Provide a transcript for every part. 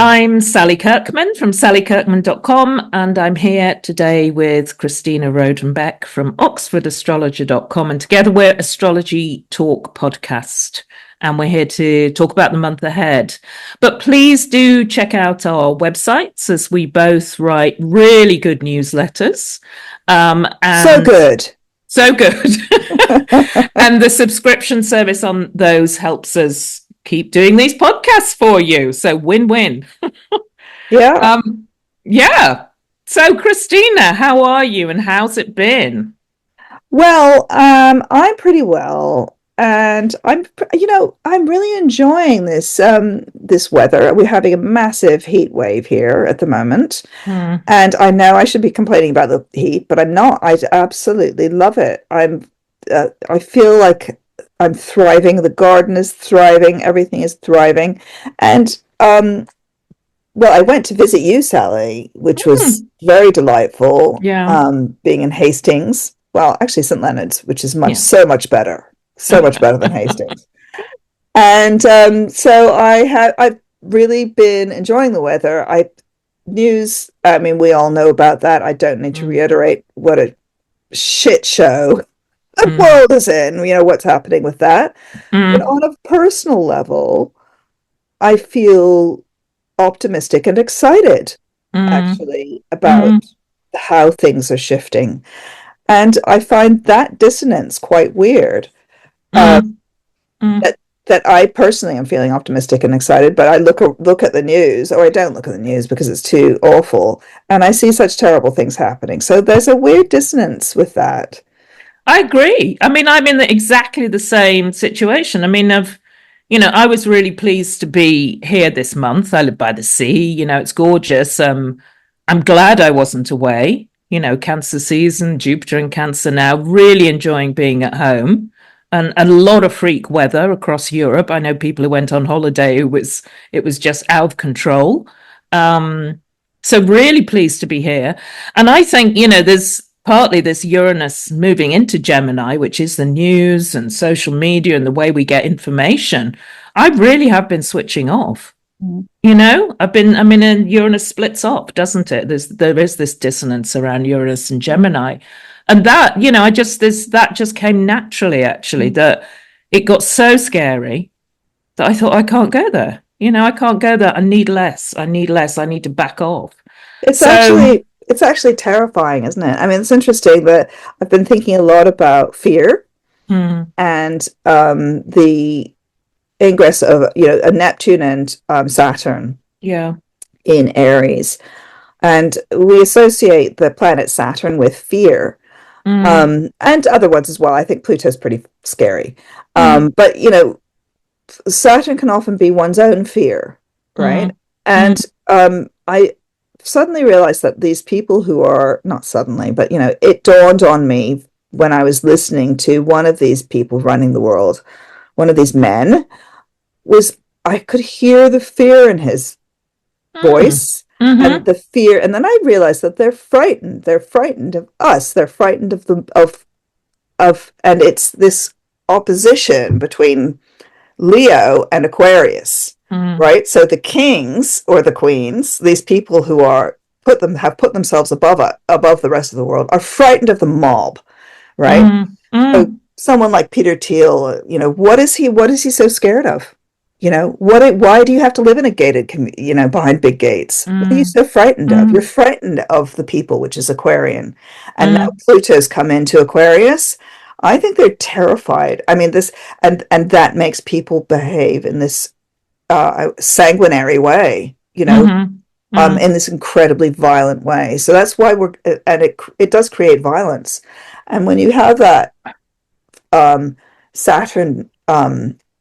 I'm Sally Kirkman from sallykirkman.com, and I'm here today with Christina Rodenbeck from oxfordastrologer.com, and together we're Astrology Talk Podcast, and we're here to talk about the month ahead. But please do check out our websites, as we both write really good newsletters. And so good. And the subscription service on those helps us keep doing these podcasts for you. So win-win. Yeah. Yeah. So Christina, how are you and how's it been? Well, I'm pretty well, and I'm really enjoying this weather. We're having a massive heat wave here at the moment. And I know I should be complaining about the heat, but I'm not. I absolutely love it. I feel like I'm thriving. The garden is thriving. Everything is thriving. And well, I went to visit you, Sally, which was very delightful. Yeah. Being in Hastings. Well, actually, St. Leonard's, which is so much better than Hastings. And so I've really been enjoying the weather. I mean, we all know about that. I don't need to reiterate what a shit show the world is in, what's happening with that. But on a personal level, I feel optimistic and excited, actually, about how things are shifting. And I find that dissonance quite weird. That I personally am feeling optimistic and excited, but I look at the news, or I don't look at the news because it's too awful, and I see such terrible things happening. So there's a weird dissonance with that. I agree. I mean, I'm in exactly the same situation. I mean, I was really pleased to be here this month. I live by the sea, it's gorgeous. I'm glad I wasn't away, Cancer season, Jupiter in Cancer now, really enjoying being at home. And a lot of freak weather across Europe. I know people who went on holiday it was just out of control. So really pleased to be here. And I think, there's partly this Uranus moving into Gemini, which is the news and social media and the way we get information. I really have been switching off. And Uranus splits off, doesn't it? There is this dissonance around Uranus and Gemini. And that, that just came naturally, actually, that it got so scary that I thought, I can't go there. I can't go there. I need less. I need to back off. It's actually terrifying, isn't it? I mean, it's interesting that I've been thinking a lot about fear and the ingress of, a Neptune and Saturn in Aries. And we associate the planet Saturn with fear. And other ones as well. I think Pluto's pretty scary. But, Saturn can often be one's own fear, right? And I suddenly realized that these people who are, not suddenly, but, it dawned on me when I was listening to one of these people running the world, one of these men, I could hear the fear in his voice. And the fear, and then I realized that they're frightened. They're frightened of us. They're frightened and it's this opposition between Leo and Aquarius, right? So the kings or the queens, these people who have put themselves above the rest of the world, are frightened of the mob, right? So someone like Peter Thiel, what is he so scared of? Why do you have to live in a gated, behind big gates? What are you so frightened of? You're frightened of the people, which is Aquarian. And now Pluto's come into Aquarius. I think they're terrified. I mean, and that makes people behave in this sanguinary way, in this incredibly violent way. So that's why it does create violence. And when you have that Saturn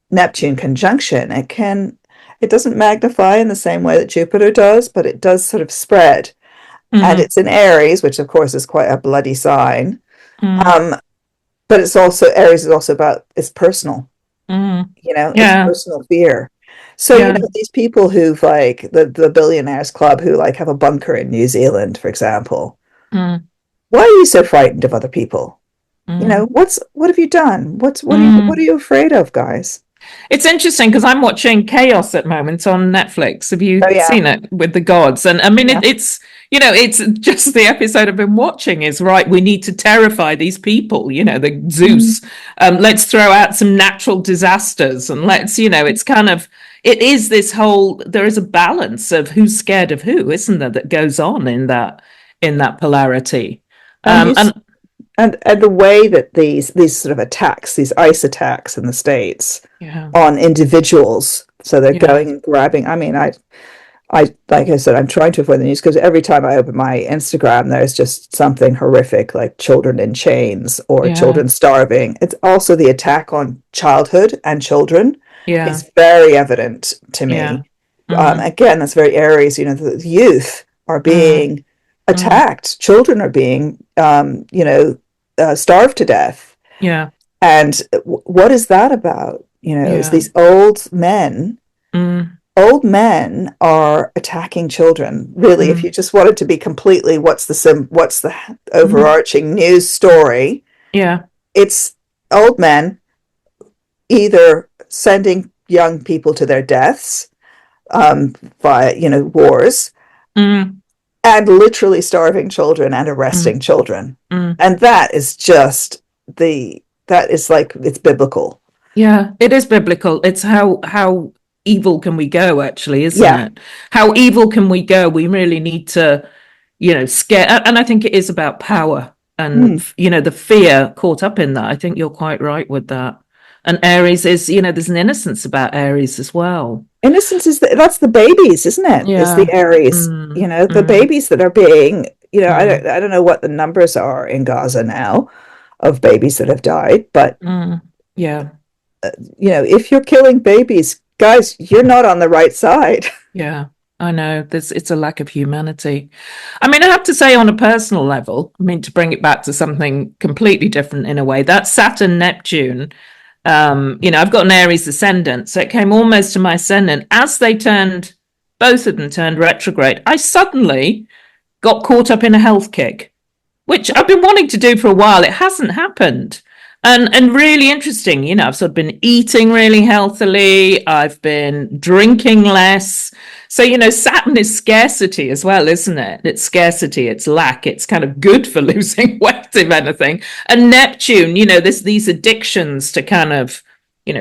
Neptune conjunction, it doesn't magnify in the same way that Jupiter does, but it does sort of spread. And it's in Aries, which of course is quite a bloody sign. But Aries is also about, it's personal, it's personal fear. So, these people who've like the billionaires club who like have a bunker in New Zealand, for example, why are you so frightened of other people? What have you done? What are you afraid of, guys? It's interesting because I'm watching Chaos at the moment on Netflix. Have Oh you yeah, seen it with the gods? And I mean, yeah. it's, it's just the episode I've been watching is right. We need to terrify these people, the Mm. Zeus. Let's throw out some natural disasters and let's, it's kind of, it is this whole, there is a balance of who's scared of who, isn't there, that goes on in that polarity. And you And and the way that these sort of attacks, these ice attacks in the States yeah, on individuals, so they're yeah, going and grabbing. I mean, I like I said, I'm trying to avoid the news because every time I open my Instagram, there's just something horrific, like children in chains or yeah, children starving. It's also the attack on childhood and children yeah, is very evident to yeah. me. Mm, Again, that's very Aries. The youth are mm, being mm, attacked. Children are being, starved to death. yeah, And what is that about? Is yeah. these Mm, old men are attacking children. Really, if mm, you just wanted to be completely, what's the mm, overarching news story? yeah. It's old men either sending young people to their deaths via wars, Mm, and literally starving children and mm, arresting children. mm. And that is just that is like it's biblical. Yeah, it is biblical. It's how evil can we go, actually, isn't Yeah. it? How evil can we go? We really need to, scare. And I think it is about power and, Mm. the fear caught up in that. I think you're quite right with that. And Aries is, there's an innocence about Aries as well. Innocence that's the babies, isn't it? Is the Yeah. Aries. Mm, The mm, babies that are being, mm, I don't know what the numbers are in Gaza now of babies that have died, but mm. Yeah. if you're killing babies, guys, you're not on the right side. Yeah, I know. It's a lack of humanity. I mean, I have to say, on a personal level, I mean, to bring it back to something completely different in a way, that Saturn Neptune, I've got an Aries ascendant, so it came almost to my ascendant. As both of them turned retrograde, I suddenly got caught up in a health kick, which I've been wanting to do for a while. It hasn't happened. And really interesting, I've sort of been eating really healthily. I've been drinking less. So, Saturn is scarcity as well, isn't it? It's scarcity, it's lack. It's kind of good for losing weight, if anything. And Neptune, these addictions to kind of,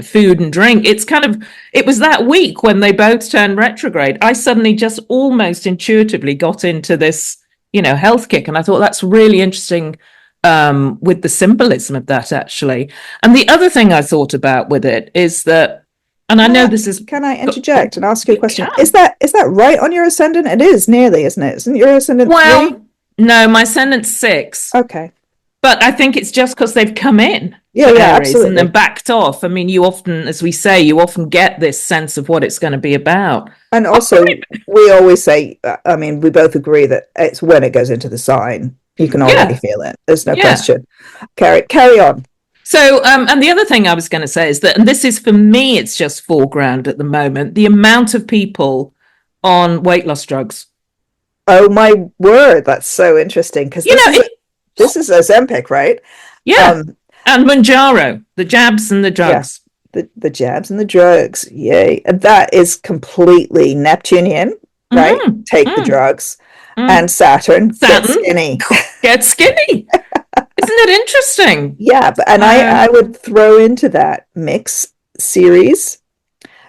food and drink. It was that week when they both turned retrograde. I suddenly just almost intuitively got into this, health kick. And I thought that's really interesting, with the symbolism of that, actually. And the other thing I thought about with it is that, and I Can know I, this is, can I interject and ask you a you question? Is can. that right on your ascendant? It is nearly, isn't it? Isn't your ascendant three? Well, no, my ascendant's 6, Okay. but I think it's just because they've come in Yeah, to yeah, Aries and then absolutely. backed off. I mean, you often, as we say, you often get this sense of what it's going to be about. And Oh, also, we always say, I mean, we both agree that it's when it goes into the sign. You can already yeah, feel it. There's no yeah. question. Carry on. So, and the other thing I was going to say is that, and this is for me, it's just foreground at the moment, the amount of people on weight loss drugs. Oh my word, that's so interesting because You know, it, this is Ozempic, right? yeah. Um, And Manjaro, the jabs and the yeah, drugs. the jabs and the drugs, yay! And that is completely Neptunian, right? Mm, Take the mm, drugs, mm. and Saturn get Saturn, skinny. get skinny. Isn't it interesting? Yeah, and I Uh, would throw into that mix Ceres,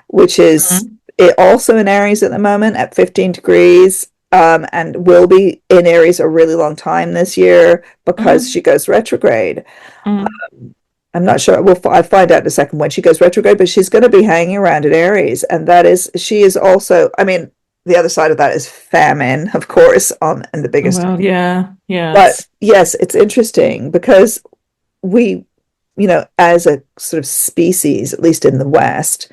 which is mm, it also in Aries at the moment at 15 degrees, and will be in Aries a really long time this year because mm, she goes retrograde. mm. I'm not sure. I find out in a second when she goes retrograde, but she's going to be hanging around in Aries, and she is also. I mean, the other side of that is famine, of course, on and the biggest. Well, yeah, But yes. yes, it's interesting because we, as a sort of species, at least in the West,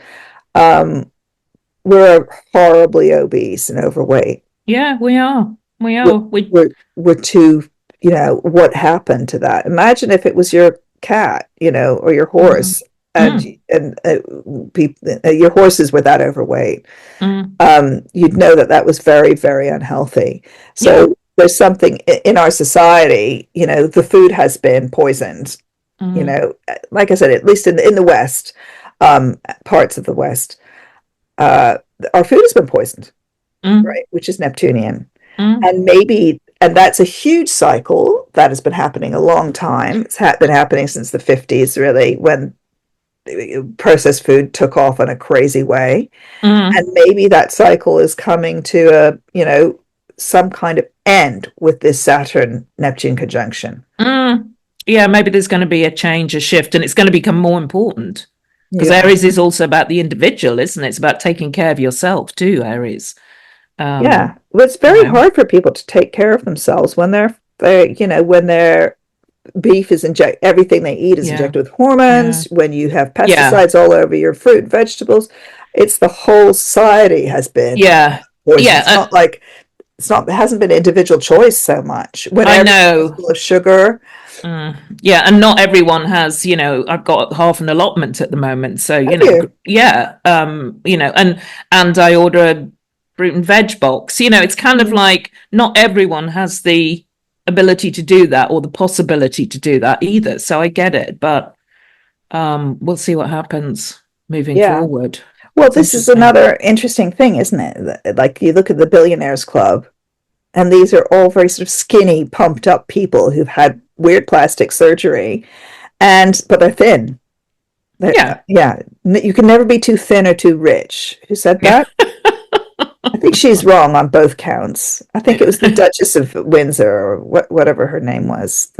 um, we're horribly obese and overweight. Yeah, we are. We We're, are. We, we're too, what happened to that? Imagine if it was your cat, or your mm, horse, and mm, your horses were that overweight. mm. You'd know that that was very, very unhealthy. Yeah. So there's something in our society, the food has been poisoned. Mm, Like I said, at least in the West, parts of the West, uh, our food has been poisoned, Mm, right? Which is Neptunian. mm, And that's a huge cycle that has been happening a long time. It's been happening since the 50s, really, when processed food took off in a crazy way. And mm, maybe that cycle is coming to some kind of end with this Saturn Neptune conjunction. mm. Yeah, maybe there's going to be a change, a shift, and it's going to become more important because Yeah. Aries is also about the individual, isn't it? It's about taking care of yourself too, Aries. Yeah. Um, Well, it's you very know, hard for people to take care of themselves when when their beef is everything they eat is yeah, injected with yeah, hormones, when you have yeah, pesticides all over your fruit and vegetables. It's the whole society has been yeah, poisoned. yeah. It's not like it hasn't been individual choice so much. When I everything is know. full of sugar. Yeah, and not everyone has, I've got half an allotment at the moment, so Have you? yeah, and I order a fruit and veg box. It's kind of Mm. like not everyone has the ability to do that or the possibility to do that either. So I get it, but we'll see what happens moving Yeah. forward. Well, It's this is interesting. another interesting thing, isn't it? Like you look at the Billionaires Club, and these are all very sort of skinny, pumped up people who've had weird plastic surgery, and but they're thin. Yeah, Yeah, you can never be too thin or too rich. Who said yeah. that? I think she's wrong on both counts. I think it was the Duchess of Windsor or whatever her name was.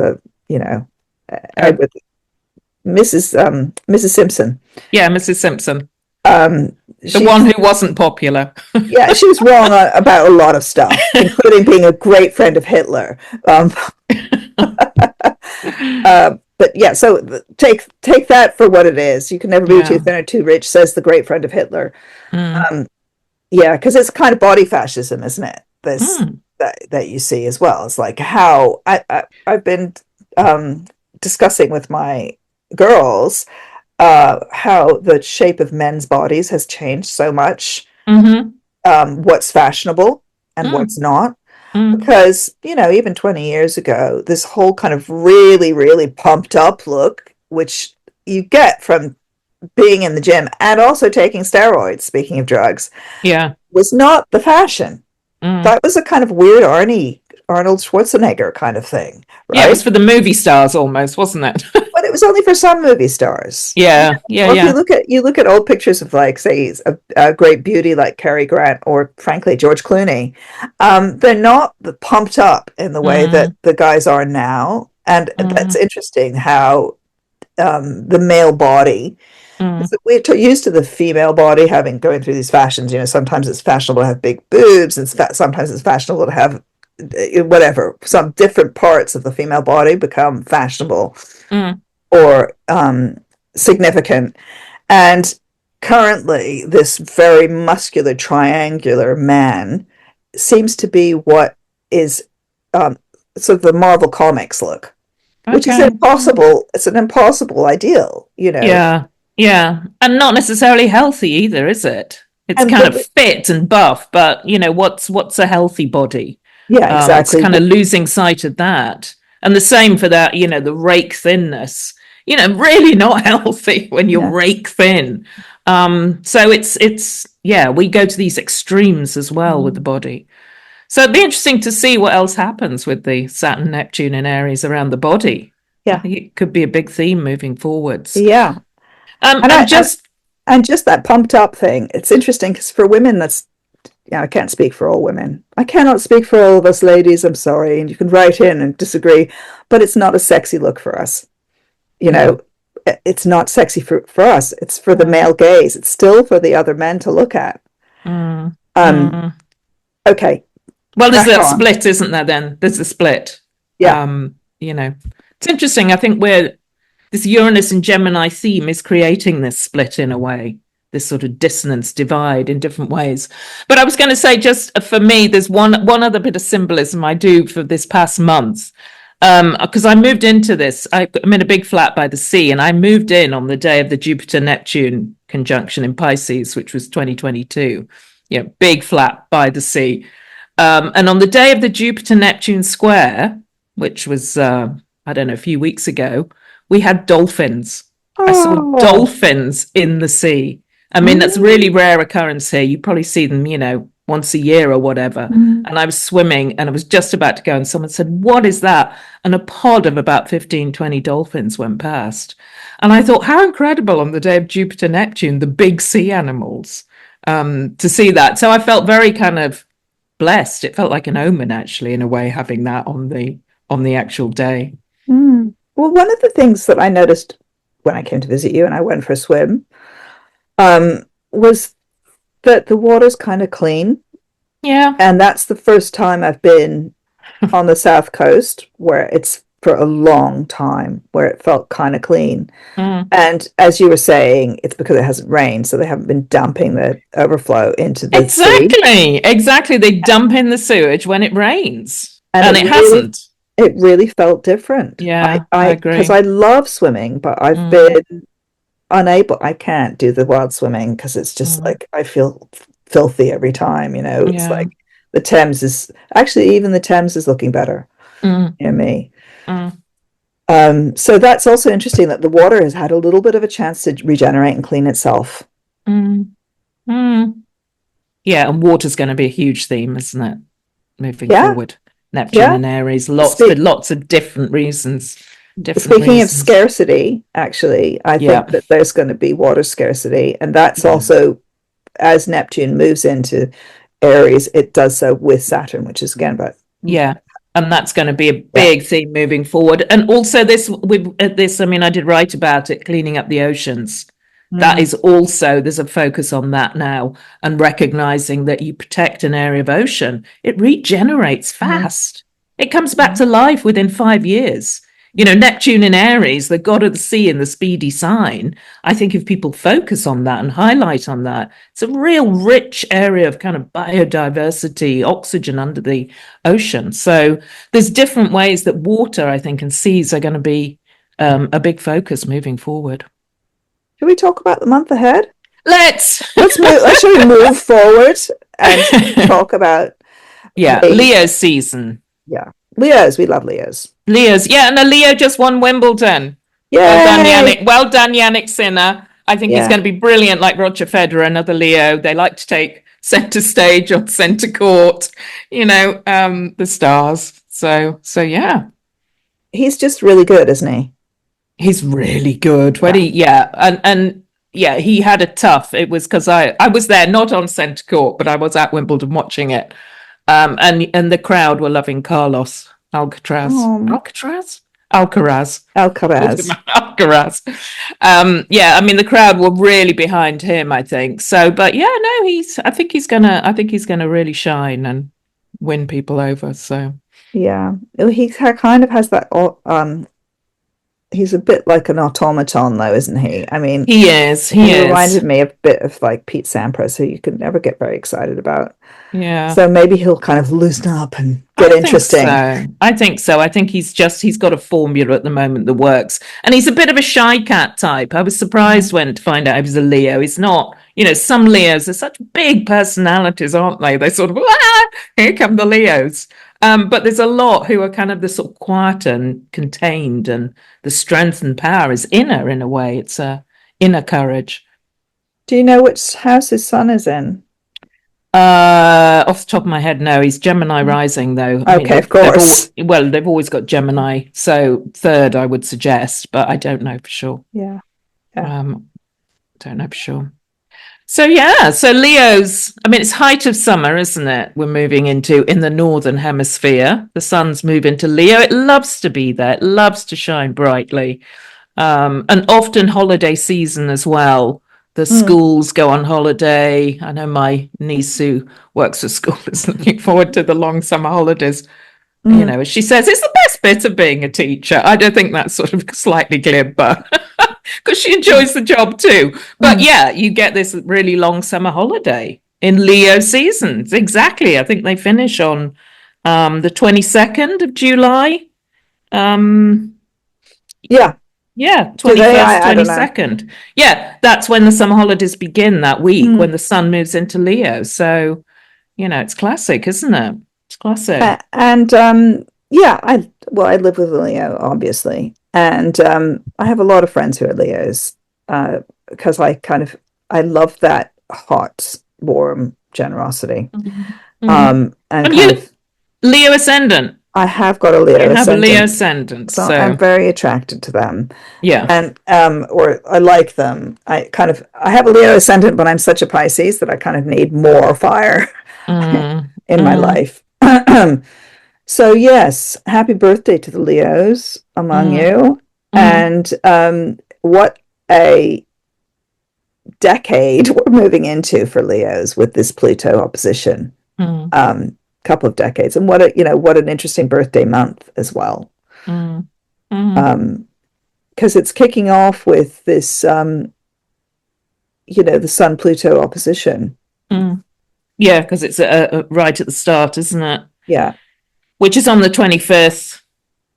You know, Oh, Edward, Mrs. Simpson. yeah, Mrs. Simpson, Um, the one she's who wasn't popular. Yeah, she was wrong about a lot of stuff, including being a great friend of Hitler. Um, but yeah, so take that for what it is. You can never be too Yeah. thin or too rich, says the great friend of Hitler. Mm, Um, yeah, because it's kind of body fascism, isn't it? This mm, that you see as well. It's like how I've been discussing with my girls how the shape of men's bodies has changed so much, mm-hmm, what's fashionable and mm, what's not. mm. Because, even 20 years ago, this whole kind of really, really pumped up look, which you get from being in the gym and also taking steroids, speaking of drugs, Yeah. was not the fashion. Mm. That was a kind of weird Arnold Schwarzenegger kind of thing, Yeah, it right? was for the movie stars almost, wasn't it? But it was only for some movie stars. Yeah, yeah, Or if yeah. you look at old pictures of, like, say, a great beauty like Cary Grant or frankly George Clooney, they're not pumped up in the way that Mm, the guys are now. And that's mm, interesting how the male body, mm, we're used to the female body having going through these fashions. Sometimes it's fashionable to have big boobs, and sometimes it's fashionable to have whatever. Some different parts of the female body become fashionable mm. or significant. And currently, this very muscular, triangular man seems to be what is um, sort of the Marvel Comics look, which is Okay. impossible. It's an impossible ideal. Yeah, yeah. And not necessarily healthy either, is it? It's And kind of but fit and buff, but what's a healthy body? yeah, It's exactly. kind of losing sight of that. And the same for that, the rake thinness. Really not healthy when you're Yeah, rake thin. So it's yeah, we go to these extremes as well with the body. So it'd be interesting to see what else happens with the Saturn, Neptune, and Aries around the body. I yeah, think it could be a big theme moving forwards. yeah. And And I just and just that pumped up thing. It's interesting because for women, that's I can't speak for all women. I cannot speak for all of us ladies. I'm sorry, and you can write in and disagree, but it's not a sexy look for us. You know, no. it's not sexy for us. It's for the Mm, male gaze. It's still for the other men to look at. mm, Um, mm. okay, Well, there's crack that on. split, isn't there? Then there's a split. Yeah, You know, it's interesting. I think we're this Uranus and Gemini theme is creating this split in a way, this sort of dissonance divide in different ways. But I was going to say, just for me, there's one other bit of symbolism I do for this past month. Because I moved into this, I'm in a big flat by the sea, and I moved in on the day of the Jupiter Neptune conjunction in Pisces, which was 2022. Big flat by the sea. And on the day of the Jupiter Neptune square, which was, I don't know, a few weeks ago, we had dolphins. I saw Oh. dolphins in the sea. I mean, that's a really Mm. rare occurrence here. You probably see them, once a year or whatever. Mm. And I was swimming and I was just about to go, and someone said, "What is that?" And a pod of about 15, 20 dolphins went past. And I thought, how incredible on the day of Jupiter Neptune, the big sea animals, to see that. So I felt very kind of blessed. It felt like an omen, actually, in a way, having that on the actual day. Mm. Well, one of the things that I noticed when I came to visit you and I went for a swim, was that the water's kind of clean. Yeah. And that's the first time I've been on the South Coast where it's for a long time where it felt kind of clean. Mm. And as you were saying, it's because it hasn't rained, so they haven't been dumping the overflow into the sea. Exactly. They dump in the sewage when it rains, And and it hasn't. it really felt different. Yeah, I Because agree. I love swimming, but I've Mm, been unable, I can't do the wild swimming because it's just mm, like I feel filthy every time, you know. It's yeah. like the Thames is actually even the Thames is looking better Mm, near me. mm, So that's also interesting that the water has had a little bit of a chance to regenerate and clean itself. mm, mm. Yeah, and water's going to be a huge theme, isn't it? Moving Yeah, forward. Neptune yeah. and Aries, lots for Spe lots of different reasons. Different Speaking of reasons. scarcity, actually, I think Yeah. that there's going to be water scarcity, and that's Yeah. also as Neptune moves into Aries, it does so with Saturn, which is again about Yeah. And that's going to be a yeah. big theme moving forward. And also this with this, I mean, I did write about it, cleaning up the oceans. That Mm, is also, there's a focus on that now, and recognizing that you protect an area of ocean, it regenerates mm, fast. It comes back mm. to life within 5 years. Neptune in Aries, the god of the sea and the speedy sign. I think if people focus on that and highlight on that, it's a real rich area of kind of biodiversity, oxygen under the ocean. So there's different ways that water, I think, and seas are going to be a big focus moving forward. Should we talk about the month ahead? Let's. Let's move. Should we move forward and talk about Yeah, May? Leo season. Yeah, Leos. We love Leos. Leo's, yeah, and a Leo just won Wimbledon. Well done, Yay! Yannick. Well done, Yannick Sinner. I think he's Yeah, going to be brilliant, like Roger Federer, another Leo. They like to take centre stage or centre court, the stars. So yeah, he's just really good, isn't he? he's really good. When Yeah. yeah, and yeah, he had a tough. It was because I was there, not on centre court, but I was at Wimbledon watching it. And the crowd were loving Carlos Alcatraz. Oh, Alcatraz? Alcaraz. Alcaraz. Alcaraz. Yeah, I mean the crowd were really behind him, I think. So, but yeah, no, I think he's gonna really shine and win people over. So Yeah, he kind of has that. He's a bit like an automaton, though, isn't he? I mean, he is, he he is. reminded me a bit of like Pete Sampras, who you could never get very excited about. Yeah. So maybe he'll kind of loosen up and get I think interesting. so. I think so. I think he's got a formula at the moment that works. And he's a bit of a shy cat type. I was surprised when to find out he was a Leo. He's not, some Leos are such big personalities, aren't they? They sort of, here come the Leos. But there's a lot who are kind of the sort of quiet and contained, and the strength and power is inner in a way. It's a inner courage. Do you know which house his son is in? Off the top of my head, no. He's Gemini rising, though. I mean, Okay, of they've all course. well, they've always got Gemini, so third, I would suggest, but I don't know for sure. Yeah, yeah. Don't know for sure. So yeah, so Leo's. I mean, it's height of summer, isn't it? We're moving into in the northern hemisphere. The sun's moving to Leo. It loves to be there. It loves to shine brightly. And often holiday season as well. The Mm, schools go on holiday. I know my niece who works for school is looking forward to the long summer holidays. mm, As she says, it's the best bit of being a teacher. I don't think that's sort of slightly glib, but because she mm, enjoys the job too. But mm. yeah, you get this really long summer holiday in Leo seasons. Exactly. I think they finish on the 22nd of July. Um, Yeah. yeah, Do they? 21st, I don't know. 22nd. Yeah, that's when the summer holidays begin that week, Mm. when the sun moves into Leo. So, it's classic, isn't it? It's classic. And yeah, I live with a Leo, obviously, And I have a lot of friends who are Leos because I love that hot, warm generosity. Mm. And And kind you, of, Leo ascendant. I have got a You Leo have a Leo ascendant, ascendant, so I'm so very attracted to them. yeah. And or I like them. I have a Leo ascendant, but I'm such a Pisces that I kind of need more fire Mm, in my mm, life. So yes, happy birthday to the Leos among mm, you. mm, And what a decade we're moving into for Leos with this Pluto opposition. mm, Couple of decades, and what a what an interesting birthday month as well. mm, mm, Um, because it's kicking off with this the Sun Pluto opposition. mm. Yeah, because it's right at the start, isn't it? Yeah, Which is on the 25th,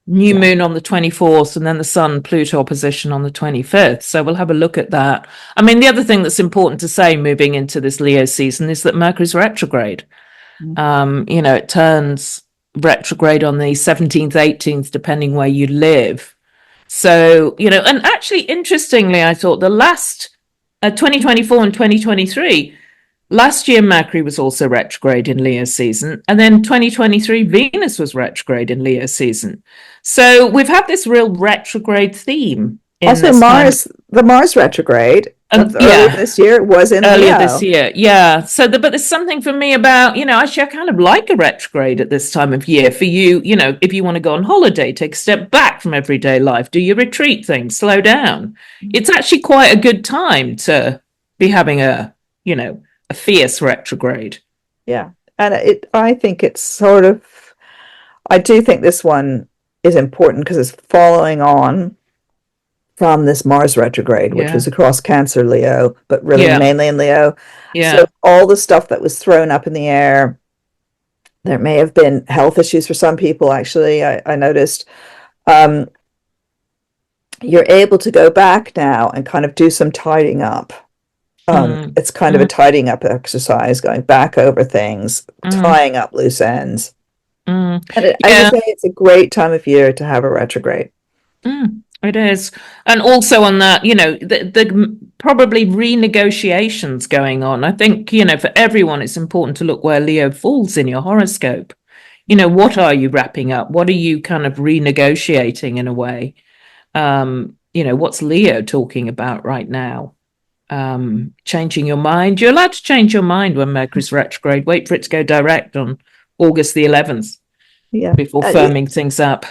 new yeah. moon on the 24th, and then the Sun Pluto opposition on the 25th. So we'll have a look at that. I mean, the other thing that's important to say moving into this Leo season is that Mercury's retrograde. It turns retrograde on the 17th, 18th, depending where you live. So, and actually, interestingly, I thought the last 2024 and 2023, last year Mercury was also retrograde in Leo season, and then 2023 Venus was retrograde in Leo season. So we've had this real retrograde theme in Also, this time, The Mars retrograde of and earlier yeah, this year was in earlier this Leo. year. Yeah. So, but there's something for me about, actually, I kind of like a retrograde at this time of year for you, if you want to go on holiday, take a step back from everyday life, do your retreat thing, slow down. It's actually quite a good time to be having a fierce retrograde. Yeah, and I think it's sort of. I do think this one is important because it's following on from this Mars retrograde, which Yeah. was across Cancer, Leo, but really Yeah. mainly in Leo. So Yeah. all the stuff that was thrown up in the air, there may have been health issues for some people, actually. I noticed um, you're able to go back now and kind of do some tidying up. Mm, It's kind of a mm, tidying up exercise, going back over things, mm, tying up loose ends. mm. And as you Yeah. say, it's a great time of year to have a retrograde. It is. And also on that, the probably renegotiations going on. I think, for everyone, it's important to look where Leo falls in your horoscope. What are you wrapping up? What are you kind of renegotiating in a way? What's Leo talking about right now? Changing your mind. You're allowed to change your mind when Mercury's retrograde. Wait for it to go direct on August the 11th Yeah. before firming things up.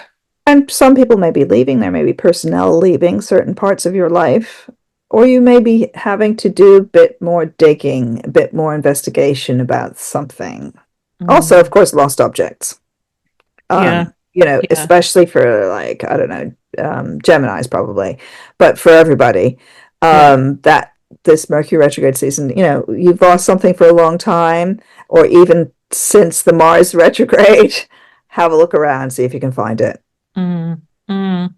And some people may be leaving. There may be personnel leaving certain parts of your life, or you may be having to do a bit more digging, a bit more investigation about something. Also, of Mm, course, lost objects. yeah. Yeah. Especially for like, I don't know, Gemini's probably, but for everybody, Yeah. that this Mercury retrograde season, you've lost something for a long time, or even since the Mars retrograde, have a look around, see if you can find it. Mm, mm.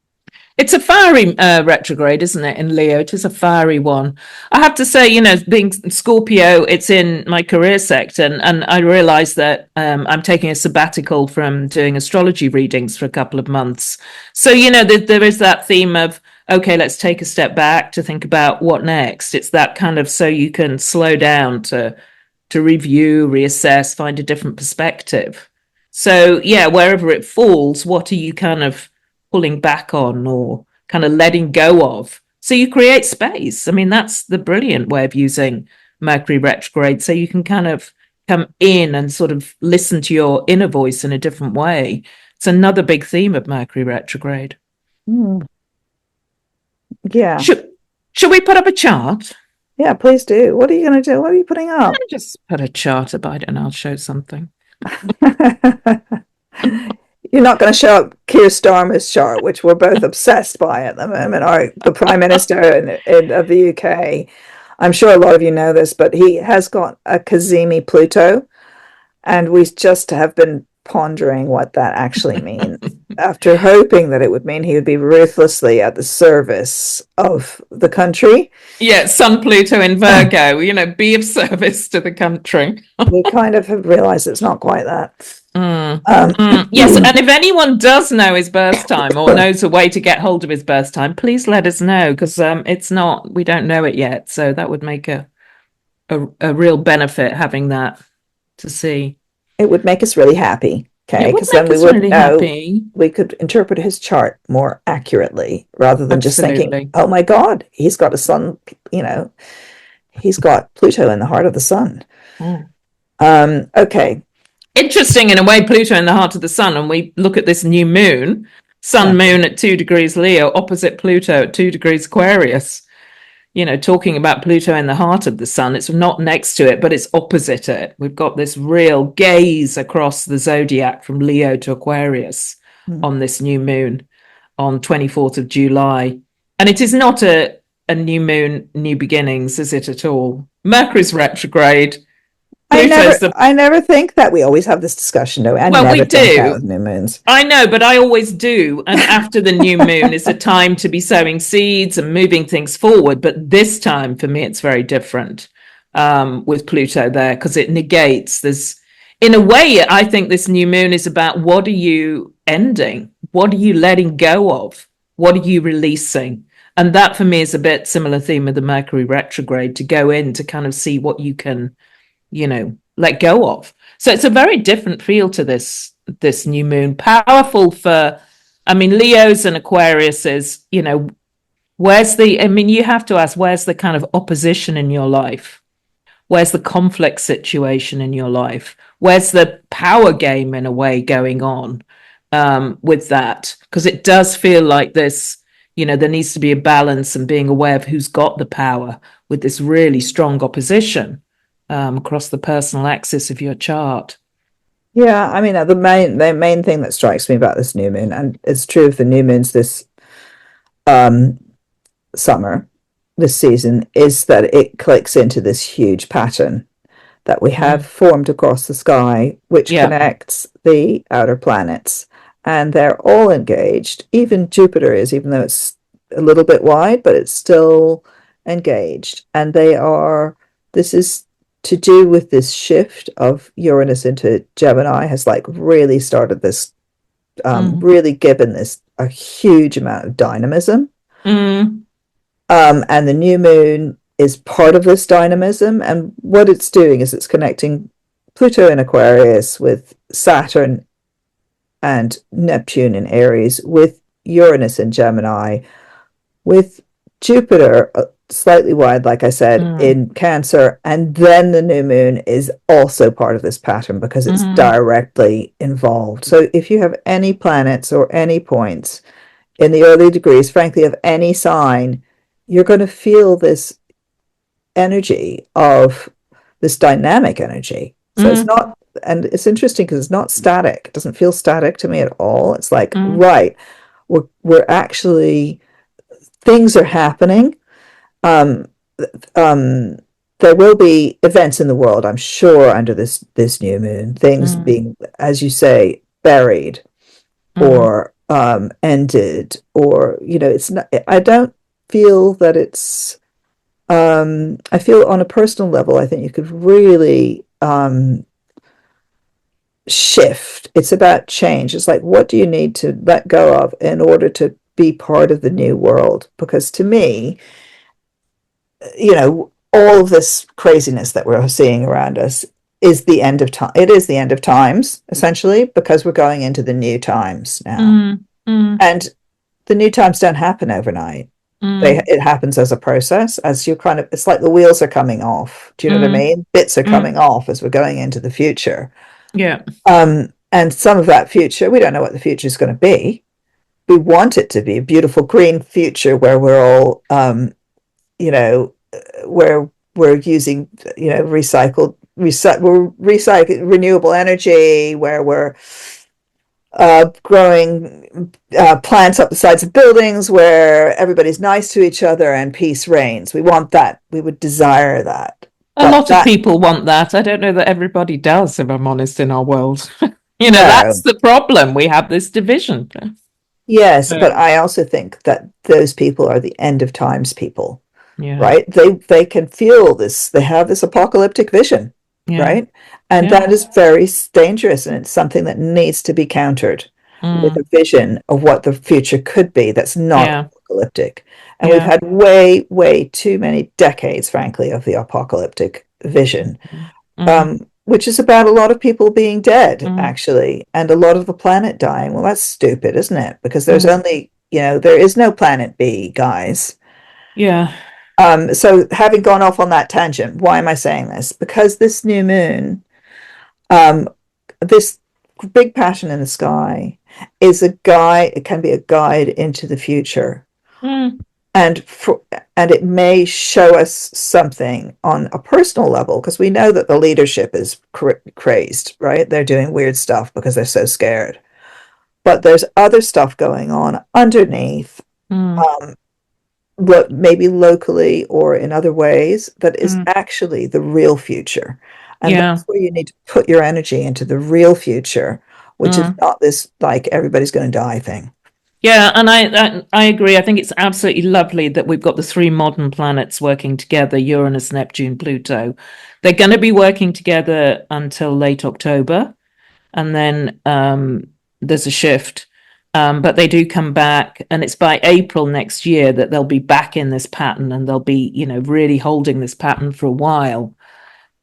It's a fiery retrograde, isn't it, in Leo? It is a fiery one. I have to say, being Scorpio, it's in my career sector, and I realize that I'm taking a sabbatical from doing astrology readings for a couple of months. So, there is that theme of, okay, let's take a step back to think about what next. It's that kind of so you can slow down to review, reassess, find a different perspective. So, yeah, wherever it falls, what are you kind of pulling back on or kind of letting go of? So you create space. I mean, that's the brilliant way of using Mercury retrograde. So you can kind of come in and sort of listen to your inner voice in a different way. It's another big theme of Mercury retrograde. Mm. Yeah. Should, should we put up a chart? Yeah, please do. What are you going to do? What are you putting up? Just put a chart about it and I'll show something. You're not going to show up Keir Starmer's chart, which we're both obsessed by at the moment, or the Prime Minister of the UK. I'm sure a lot of you know this, but he has got a Cazimi Pluto, and we just have been pondering what that actually means. After hoping that it would mean he would be ruthlessly at the service of the country. Yeah, Sun, Pluto in Virgo, be of service to the country. We kind of have realized it's not quite that. Yes, and if anyone does know his birth time or knows a way to get hold of his birth time, please let us know, because it's not, we don't know it yet. So that would make a real benefit, having that to see. It would make us really happy. Okay, It would because then make we us would really know, happy. we could interpret his chart more accurately rather than just thinking, Absolutely. oh my God, he's got a sun, he's got Pluto in the heart of the sun. Mm. Okay. Interesting in a way, Pluto in the heart of the sun, and we look at this new moon, sun moon at 2 degrees Leo, opposite Pluto at 2 degrees Aquarius. Talking about Pluto in the heart of the sun, it's not next to it, but it's opposite it. We've got this real gaze across the zodiac from Leo to Aquarius on this new moon on 24th of July. And it is not a new moon, new beginnings, is it at all? Mercury's retrograde. I never think that. We always have this discussion, though. I never We think that do. with new moons. I know, but I always do. And after the new moon is a time to be sowing seeds and moving things forward. But this time, for me, it's very different with Pluto there, because it negates. In a way, I think this new moon is about, what are you ending? What are you letting go of? What are you releasing? And that, for me, is a bit similar theme with the Mercury retrograde, to go in to kind of see what you can let go of. So it's a very different feel to this new moon. Powerful for, Leos and Aquariuses, you have to ask, where's the kind of opposition in your life? Where's the conflict situation in your life? Where's the power game, in a way, going on with that? Because it does feel like this, there needs to be a balance, and being aware of who's got the power with this really strong opposition across the personal axis of your chart. Yeah, the main thing that strikes me about this new moon, and it's true of the new moons this summer, this season, is that it clicks into this huge pattern that we have formed across the sky, which connects the outer planets, and they're all engaged. Even Jupiter is, even though it's a little bit wide, but it's still engaged, and this is to do with this shift of Uranus into Gemini, has really started this, really given this a huge amount of dynamism. And the new moon is part of this dynamism. And what it's doing is it's connecting Pluto in Aquarius with Saturn and Neptune in Aries, with Uranus in Gemini, with Jupiter slightly wide, like I said, in Cancer. And then the new moon is also part of this pattern because it's directly involved. So if you have any planets or any points in the early degrees, frankly, of any sign, you're going to feel this energy of this dynamic energy. So it's not, and it's interesting because it's not static. It doesn't feel static to me at all. It's like, right, we're actually, things are happening. There will be events in the world, I'm sure, under this new moon, things being, as you say, buried or ended, or it's not, I don't feel that it's I feel on a personal level, I think you could really shift. It's about change. It's like, what do you need to let go of in order to be part of the new world? Because to me, all of this craziness that we're seeing around us is the end of time. It is the end of times, essentially, because we're going into the new times now. And the new times don't happen overnight. It happens as a process, as you kind of, it's like the wheels are coming off. Do you know what I mean? Bits are coming off as we're going into the future. Yeah. And some of that future, we don't know what the future is going to be. We want it to be a beautiful green future where we're all, where we're using, recycled renewable energy, where we're growing plants up the sides of buildings, where everybody's nice to each other and peace reigns. We want that. We would desire that. A lot of people want that. I don't know that everybody does, if I'm honest, in our world. You know, that's No. the problem. We have this division. Yes, Yeah. but I also think that those people are the end of times people, Yeah. right? They can feel this, they have this apocalyptic vision, Yeah. right? And Yeah. that is very dangerous, and it's something that needs to be countered with a Mm. vision of what the future could be that's not Yeah. apocalyptic. And we've Yeah. had way, way too many decades, frankly, of the apocalyptic vision, Mm. which is about a lot of people being dead, Mm. actually, and a lot of the planet dying. Well, that's stupid, isn't it? Because there's Mm. only, there is no planet B, guys. Yeah. So having gone off on that tangent, why am I saying this? Because this new moon, um, this big pattern in the sky is a guide, it can be a guide into the future. Mm. And and it may show us something on a personal level, because we know that the leadership is crazed, right? They're doing weird stuff because they're so scared. But there's other stuff going on underneath, Mm. um, maybe locally or in other ways, that is Mm. actually the real future. And Yeah. that's where you need to put your energy, into the real future, which is Mm. not this like everybody's going to die thing. Yeah, and I agree. I think it's absolutely lovely that we've got the three modern planets working together, Uranus, Neptune, Pluto. They're going to be working together until late October, and then there's a shift. But they do come back, and it's by April next year that they'll be back in this pattern, and they'll be, really holding this pattern for a while.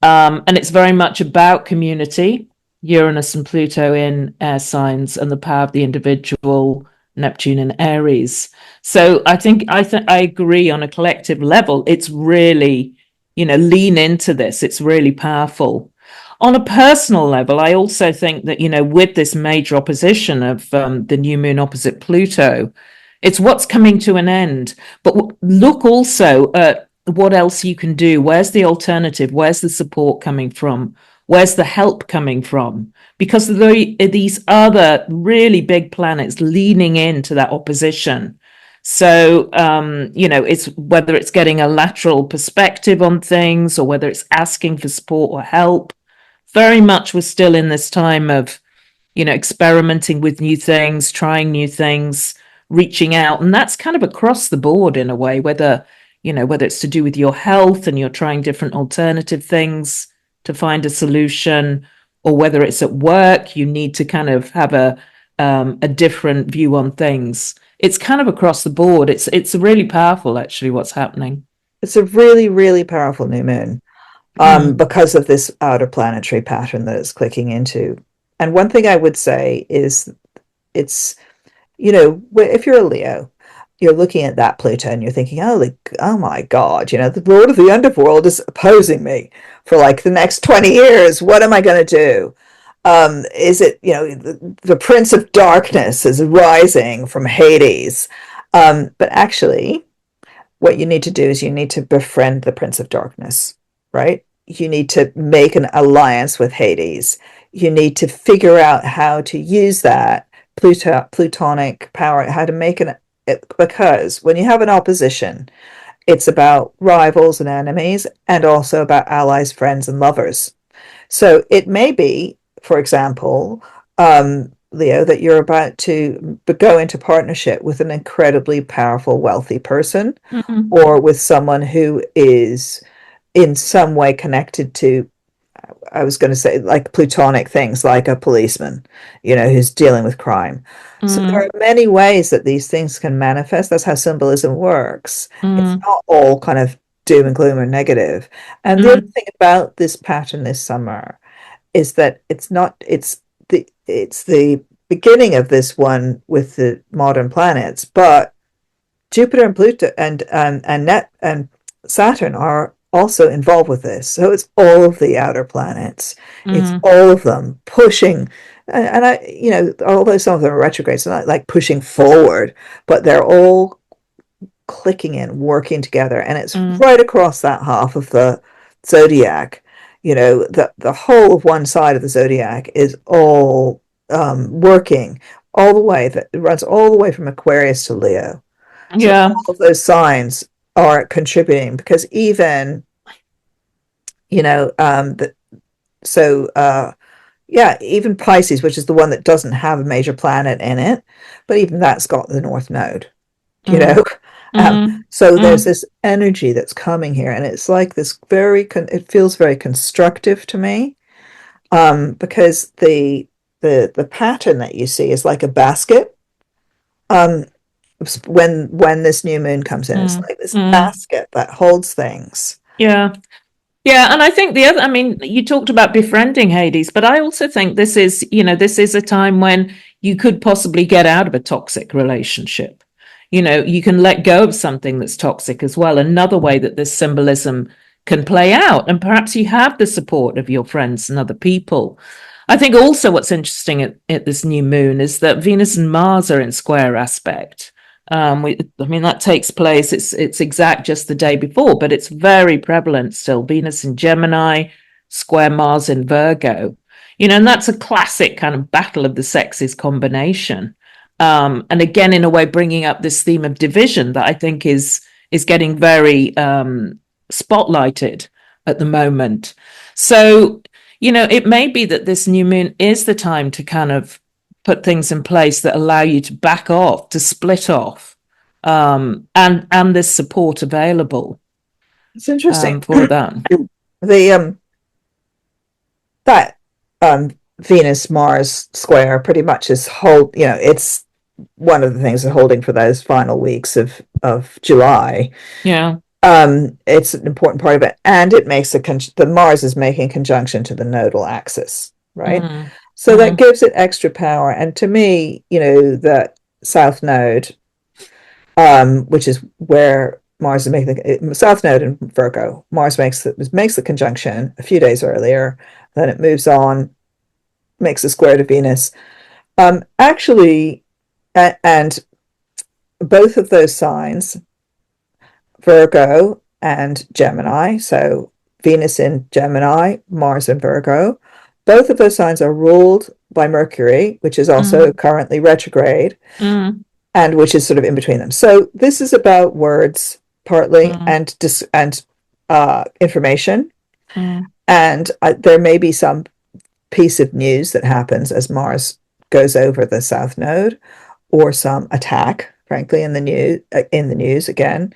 And it's very much about community, Uranus and Pluto in air signs, and the power of the individual, Neptune in Aries. So I agree on a collective level. It's really, lean into this. It's really powerful. On a personal level, I also think that, with this major opposition of the new moon opposite Pluto, it's what's coming to an end. But look also at what else you can do. Where's the alternative? Where's the support coming from? Where's the help coming from? Because there are these other really big planets leaning into that opposition. So, it's whether it's getting a lateral perspective on things or whether it's asking for support or help. Very much we're still in this time of, experimenting with new things, trying new things, reaching out. And that's kind of across the board in a way, whether it's to do with your health and you're trying different alternative things to find a solution, or whether it's at work, you need to kind of have a different view on things. It's kind of across the board. It's really powerful, actually, what's happening. It's a really, really powerful new moon, Mm, because of this outer planetary pattern that it's clicking into. And one thing I would say is, it's, if you're a Leo, you're looking at that Pluto and you're thinking, oh my God, the Lord of the Underworld is opposing me for like the next 20 years. What am I going to do? Is it, the Prince of Darkness is rising from Hades. But actually, what you need to do is you need to befriend the Prince of Darkness, right? You need to make an alliance with Hades. You need to figure out how to use that plutonic power, how to make because when you have an opposition, it's about rivals and enemies, and also about allies, friends, and lovers. So it may be, for example, Leo, that you're about to go into partnership with an incredibly powerful, wealthy person, mm, or with someone who is in some way connected to, I was going to say, like plutonic things, like a policeman, who's dealing with crime. So there mm, are many ways that these things can manifest. That's how symbolism works. It's mm, not all kind of doom and gloom or negative. And the other mm, thing about this pattern this summer is that it's the beginning of this one with the modern planets, but Jupiter and Pluto and Net and Saturn are also involved with this. So it's all of the outer planets. It's mm. all of them pushing, and although some of them are retrograde, so not like pushing forward, but they're all clicking in, working together, and it's Mm. right across that half of the zodiac. The whole of one side of the zodiac is all working all the way, that runs all the way from Aquarius to Leo. So Yeah. all of those signs are contributing, because even, you know, the, so yeah, even Pisces, which is the one that doesn't have a major planet in it, but even that's got the North Node, you know. Mm, mm, So there's mm, this energy that's coming here, and it's like this it feels very constructive to me, because the pattern that you see is like a basket. Um, when this new moon comes in, it's mm, like this mm. basket that holds things. Yeah. Yeah, and I think the other, I mean, you talked about befriending Hades, but I also think this is, this is a time when you could possibly get out of a toxic relationship. You can let go of something that's toxic as well. Another way that this symbolism can play out, and perhaps you have the support of your friends and other people. I think also what's interesting at this new moon is that Venus and Mars are in square aspect. I mean, that takes place. It's exact just the day before, but it's very prevalent still. Venus in Gemini, square Mars in Virgo. And that's a classic kind of battle of the sexes combination. And again, in a way, bringing up this theme of division that I think is getting very spotlighted at the moment. So, it may be that this new moon is the time to kind of put things in place that allow you to back off, to split off, and there's support available It's interesting. for that. The that Venus Mars square pretty much is it's one of the things they're holding for those final weeks of July. Yeah. It's an important part of it, and it makes the Mars is making conjunction to the nodal axis, right? Mm, So that mm, gives it extra power. And to me, that South Node, which is where Mars is making the South Node in Virgo, Mars makes the conjunction a few days earlier, then it moves on, makes a square to Venus. Actually, and both of those signs, Virgo and Gemini, so Venus in Gemini, Mars in Virgo, both of those signs are ruled by Mercury, which is also mm, currently retrograde, mm, and which is sort of in between them. So this is about words partly, mm, and information, mm, and there may be some piece of news that happens as Mars goes over the South Node, or some attack, frankly, in the news again.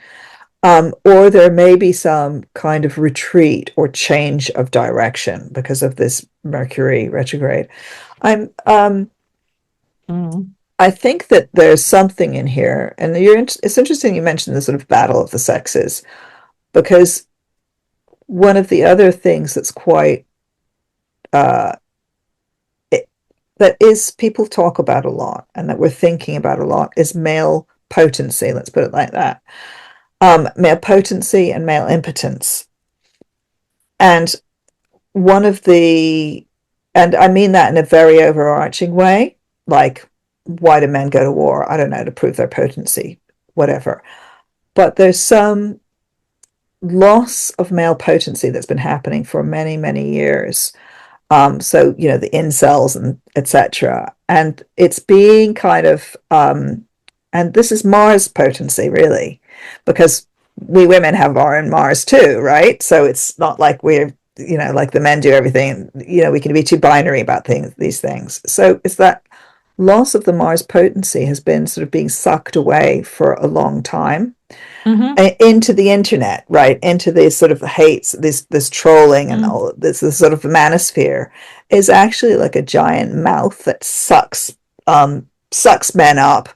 Or there may be some kind of retreat or change of direction because of this Mercury retrograde. I'm mm, I think that there's something in here, and it's interesting you mentioned the sort of battle of the sexes, because one of the other things that's quite uh, it, that is people talk about a lot and that we're thinking about a lot is male potency. Let's put it like that. Male potency and male impotence, and one of the and I mean that in a very overarching way, like why do men go to war? I don't know, to prove their potency, whatever. But there's some loss of male potency that's been happening for many, many years. So the incels and etc. And it's being kind of and this is Mars potency really, because we women have our own Mars too, right? So it's not like we're like the men do everything. We can be too binary about these things. So it's that loss of the Mars potency has been sort of being sucked away for a long time mm, into the internet, right? Into these sort of hates, this trolling and mm, all this sort of manosphere is actually like a giant mouth that sucks men up,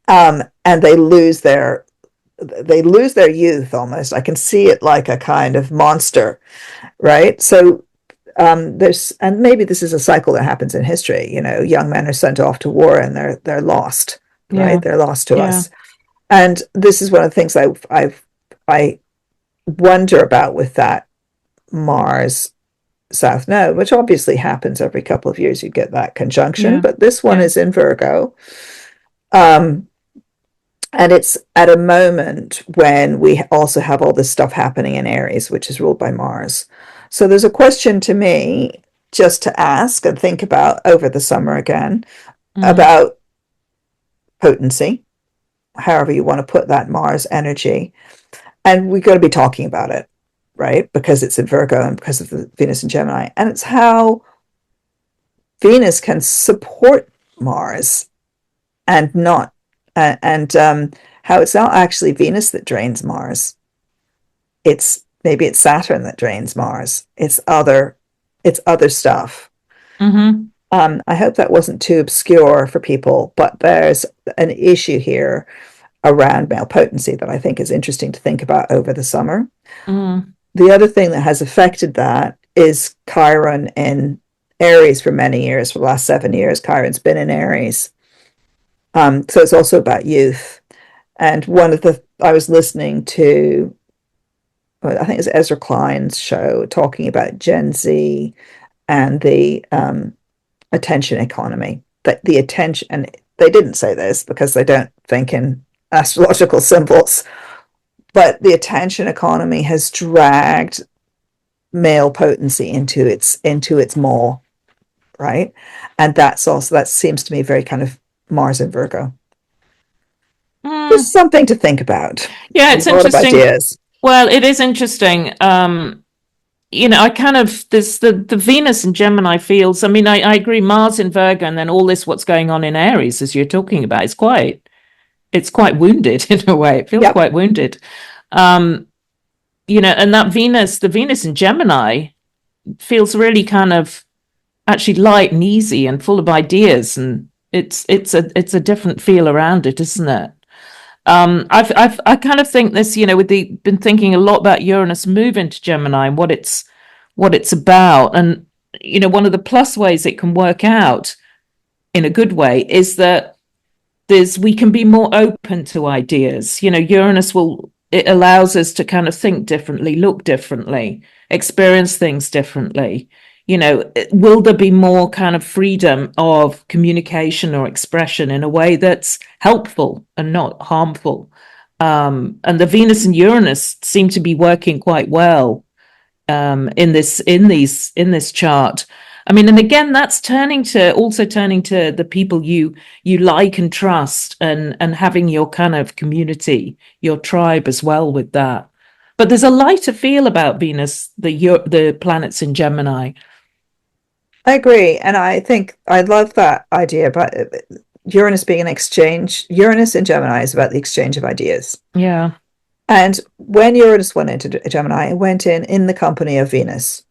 and they lose their youth almost. I can see it like a kind of monster, right? So and maybe this is a cycle that happens in history. Young men are sent off to war and they're lost, right? yeah. They're lost to Yeah. us. And this is one of the things I wonder about with that Mars South Node, which obviously happens every couple of years. You get that conjunction, Yeah. but this one Yeah. is in Virgo, um, and it's at a moment when we also have all this stuff happening in Aries, which is ruled by Mars. So there's a question to me just to ask and think about over the summer again Mm, about potency, however you want to put that Mars energy. And we've got to be talking about it, right? Because it's in Virgo and because of the Venus and Gemini. And it's how Venus can support Mars and not, and how it's not actually Venus that drains Mars. Maybe it's Saturn that drains Mars. It's other stuff. Mm-hmm. I hope that wasn't too obscure for people, but there's an issue here around male potency that I think is interesting to think about over the summer. Mm. The other thing that has affected that is Chiron in Aries for many years. For the last 7 years, Chiron's been in Aries. So it's also about youth. And I was listening to, I think it's Ezra Klein's show talking about Gen Z and the attention economy. That the attention, and they didn't say this because they don't think in astrological symbols, but the attention economy has dragged male potency into its maw, right? And that seems to me very kind of Mars and Virgo. Just Mm. something to think about. Yeah, A it's lot of interesting. ideas. Well, it is interesting. I kind of there's the Venus and Gemini feels. I mean, I agree. Mars in Virgo, and then all this what's going on in Aries, as you're talking about, it's quite wounded in a way. It feels Yep. quite wounded. Um, and that Venus, the Venus in Gemini, feels really kind of actually light and easy and full of ideas, and it's a different feel around it, isn't it? I kind of think this, with the been thinking a lot about Uranus moving to Gemini and what it's about, and one of the plus ways it can work out in a good way is that we can be more open to ideas. Uranus it allows us to kind of think differently, look differently, experience things differently. Will there be more kind of freedom of communication or expression in a way that's helpful and not harmful? And the Venus and Uranus seem to be working quite well in this chart. I mean, and again, that's turning to the people you like and trust, and having your kind of community, your tribe as well with that. But there's a lighter feel about Venus, the planets in Gemini. I agree. And I think I love that idea about Uranus being an exchange. Uranus in Gemini is about the exchange of ideas. Yeah. And when Uranus went into Gemini, it went in the company of Venus.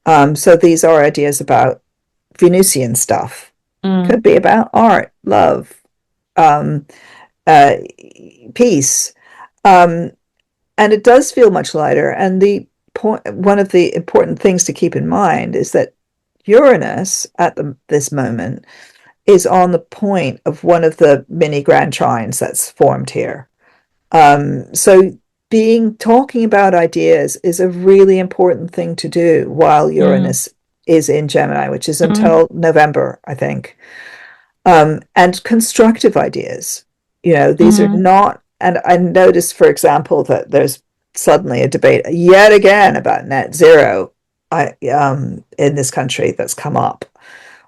So these are ideas about Venusian stuff. Could Mm, be about art, love, um, uh, peace. Um, and it does feel much lighter. And one of the important things to keep in mind is that Uranus at this moment is on the point of one of the mini grand trines that's formed here. So talking about ideas is a really important thing to do while mm, Uranus is in Gemini, which is mm, until November, I think. And constructive ideas. These are mm, not, and I noticed, for example, that there's suddenly a debate yet again about net zero in this country that's come up,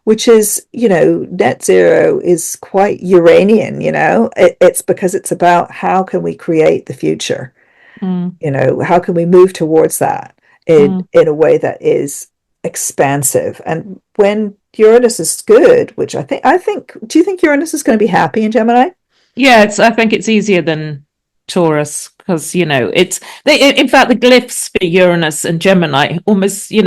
which is, net zero is quite Uranian, it's because it's about how can we create the future, mm, how can we move towards that in mm. in a way that is expansive. And when Uranus is good, which I think, do you think Uranus is going to be happy in Gemini? Yeah, I think it's easier than Taurus because in fact the glyphs for Uranus and Gemini almost they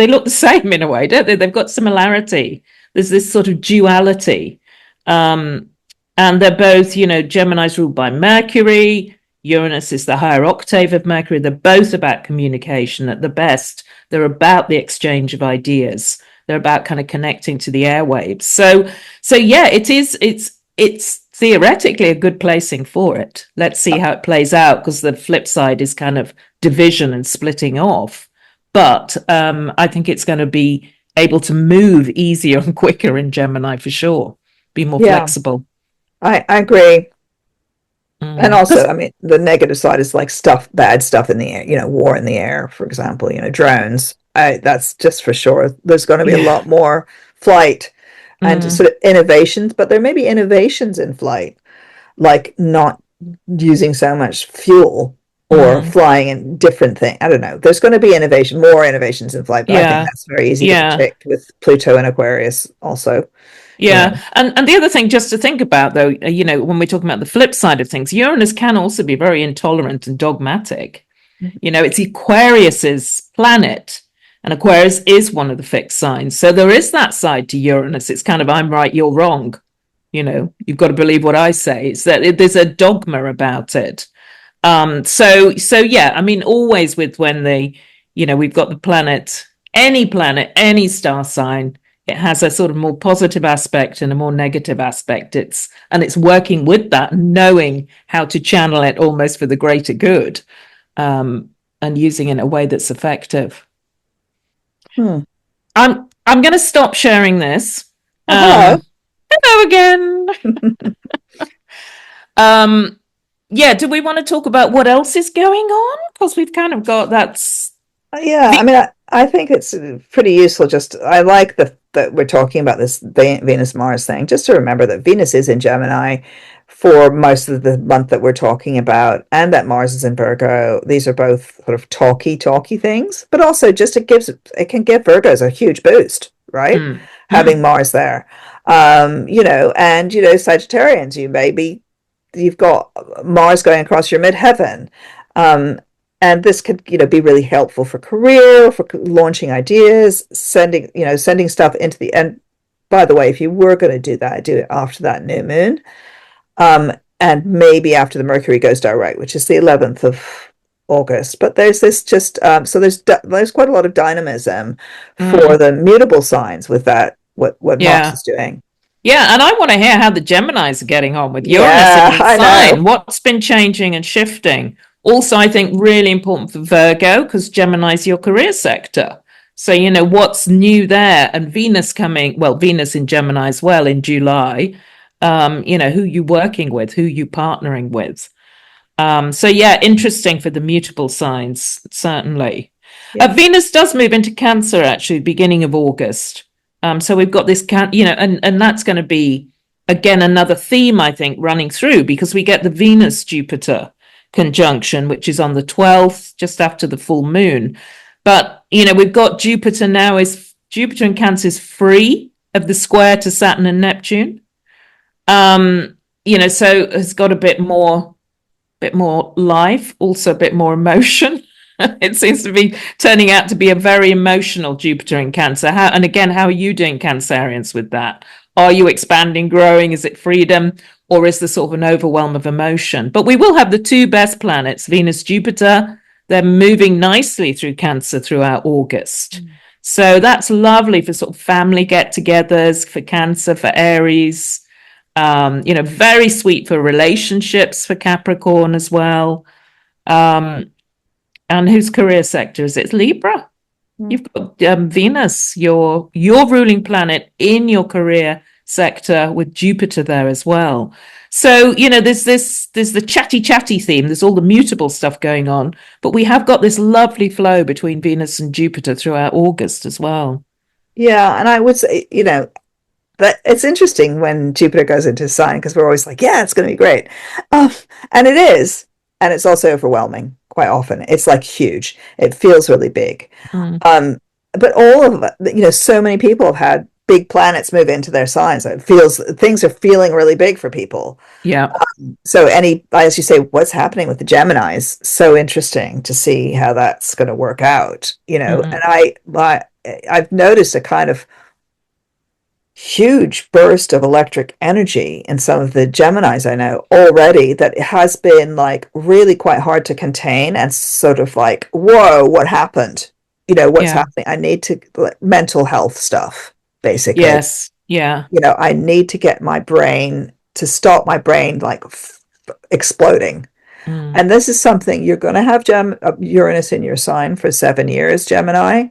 look the same in a way, don't they? They've got similarity. There's this sort of duality, um, and they're both Gemini's ruled by Mercury. Uranus is the higher octave of Mercury. They're both about communication at the best. They're about the exchange of ideas. They're about kind of connecting to the airwaves. So yeah, it's theoretically a good placing for it. Let's see how it plays out, because the flip side is kind of division and splitting off. But I think it's going to be able to move easier and quicker in Gemini for sure. Be more Yeah, flexible. I agree. And also, Because I mean, the negative side is like bad stuff in the air, war in the air, for example, drones. That's just for sure. There's going to be a yeah. lot more flight and Mm, sort of innovations, but there may be innovations in flight, like not using so much fuel. or flying in different things. I don't know. There's going to be more innovations in flight, but I think Yeah. that's very easy to Yeah. predict with Pluto and Aquarius also, you Yeah. know. And the other thing just to think about though, when we're talking about the flip side of things, Uranus can also be very intolerant and dogmatic. It's Aquarius's planet, and Aquarius is one of the fixed signs. So there is that side to Uranus. It's kind of I'm right, you're wrong. You've got to believe what I say. It's that there's a dogma about it. So yeah, I mean, always with when we've got the planet, any star sign, it has a sort of more positive aspect and a more negative aspect. It's working with that, knowing how to channel it almost for the greater good, and using it in a way that's effective. Hmm. I'm going to stop sharing this. Oh, hello. Hello again. Um, yeah, do we want to talk about what else is going on? Because we've kind of got that's Yeah, I the mean, I think it's pretty useful. I like that we're talking about this Venus Mars thing. Just to remember that Venus is in Gemini for most of the month that we're talking about, and that Mars is in Virgo. These are both sort of talky things, but also just it can give Virgos a huge boost, right? mm, Having mm, Mars there, and Sagittarians, you've got Mars going across your midheaven. Um, and this could be really helpful for career, for launching ideas, sending stuff into the end. By the way, if you were going to do that, do it after that new moon, and maybe after the Mercury goes direct, which is the 11th of August. But there's this just so there's quite a lot of dynamism for mm. the mutable signs with that, what Mars Yeah. is doing. Yeah, and I want to hear how the Geminis are getting on with Uranus in Yeah, your I know. sign. What's been changing and shifting? Also, I think really important for Virgo because Gemini's your career sector. So, what's new there? And Venus in Gemini as well in July. Who you working with, who you partnering with. So yeah, interesting for the mutable signs, certainly. Yeah. Venus does move into Cancer actually, beginning of August. So we've got this and that's going to be again another theme I think running through because we get the Venus Jupiter conjunction, which is on the 12th, just after the full moon. But we've got Jupiter in Cancer is free of the square to Saturn and Neptune. So it's got a bit more life, also a bit more emotion. It seems to be turning out to be a very emotional Jupiter in Cancer. How are you doing, Cancerians, with that? Are you expanding, growing? Is it freedom? Or is there sort of an overwhelm of emotion? But we will have the two best planets, Venus, Jupiter. They're moving nicely through Cancer throughout August. So that's lovely for sort of family get togethers, for Cancer, for Aries. Very sweet for relationships for Capricorn as well. And whose career sector is it? It's Libra. Mm. You've got Venus, your ruling planet in your career sector with Jupiter there as well. So there's the chatty theme. There's all the mutable stuff going on, but we have got this lovely flow between Venus and Jupiter throughout August as well. Yeah, and I would say, that it's interesting when Jupiter goes into a sign because we're always like, yeah, it's going to be great. Um, and it is. And it's also overwhelming quite often. It's like huge. It feels really big. Mm. Um, but so many people have had big planets move into their signs. Things are feeling really big for people. Yeah. So as you say, what's happening with the Geminis? So interesting to see how that's going to work out, Mm. and I've noticed a kind of huge burst of electric energy in some of the Geminis I know already that has been like really quite hard to contain and sort of like, whoa, what happened? What's Yeah. happening? I need to like, mental health stuff, basically. Yes. Yeah. I need to get my brain to stop my brain like exploding. Mm. And this is something you're going to have Uranus in your sign for 7 years, Gemini.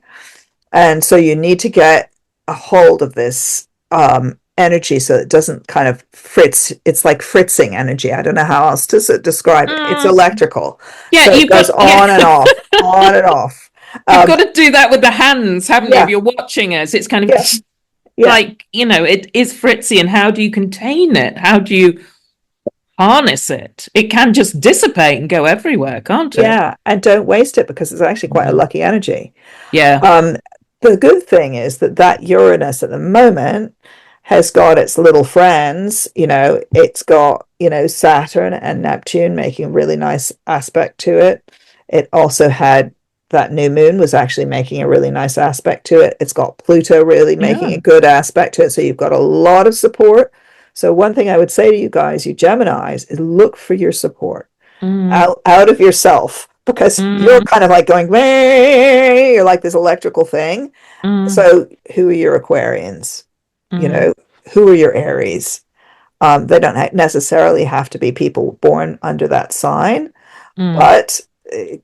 And so you need to get a hold of this energy so it doesn't kind of fritz. It's like fritzing energy. I don't know how else to describe it. It's Mm. electrical. Yeah, So it you've goes got yeah. on and off, on and off. You've Um, got to do that with the hands, haven't you? If yeah, you're watching us, it's kind of yeah, yeah. like, it is fritzy. And how do you contain it? How do you harness it. It can just dissipate and go everywhere, can't it? Yeah, and don't waste it because it's actually quite a Mm. lucky energy. Yeah. Um, the good thing is that Uranus at the moment has got its little friends. It's got, Saturn and Neptune making a really nice aspect to it. It also had that new moon was actually making a really nice aspect to it. It's got Pluto really making Yeah. a good aspect to it. So you've got a lot of support. So one thing I would say to you guys, you Geminis, is look for your support Mm. out of yourself because you're Mm. kind of like going, you're like this electrical thing. Mm. So who are your Aquarians? You Mm. know, who are your Aries? They don't necessarily have to be people born under that sign, Mm. but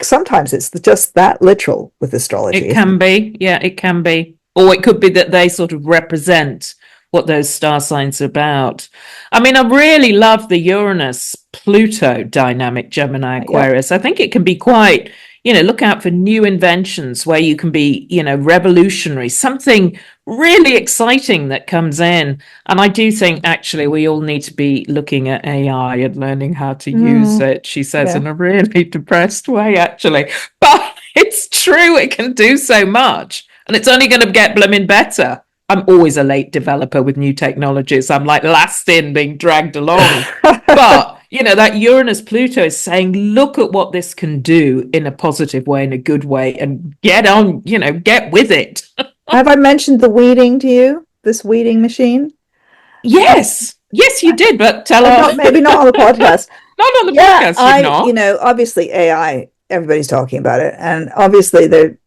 sometimes it's just that literal with astrology, It isn't it? can be. Yeah, it can be. Or it could be that they sort of represent what those star signs are about. I mean, I really love the Uranus Pluto dynamic, Gemini Yep. Aquarius. I think it can be quite, look out for new inventions where you can be, revolutionary, something really exciting that comes in. And I do think actually we all need to be looking at AI and learning how to use Mm, it, she says yeah. in a really depressed way, actually. But it's true, it can do so much. And it's only going to get blooming better. I'm always a late developer with new technologies. I'm like last in being dragged along. But, that Uranus Pluto is saying, look at what this can do in a positive way, in a good way, and get on, get with it. Have I mentioned the weeding to you? This weeding machine? Yes. Yes, you did, but tell our Not maybe not on the podcast. not on the Yeah, podcast, you've not. obviously AI, everybody's talking about it. And obviously there's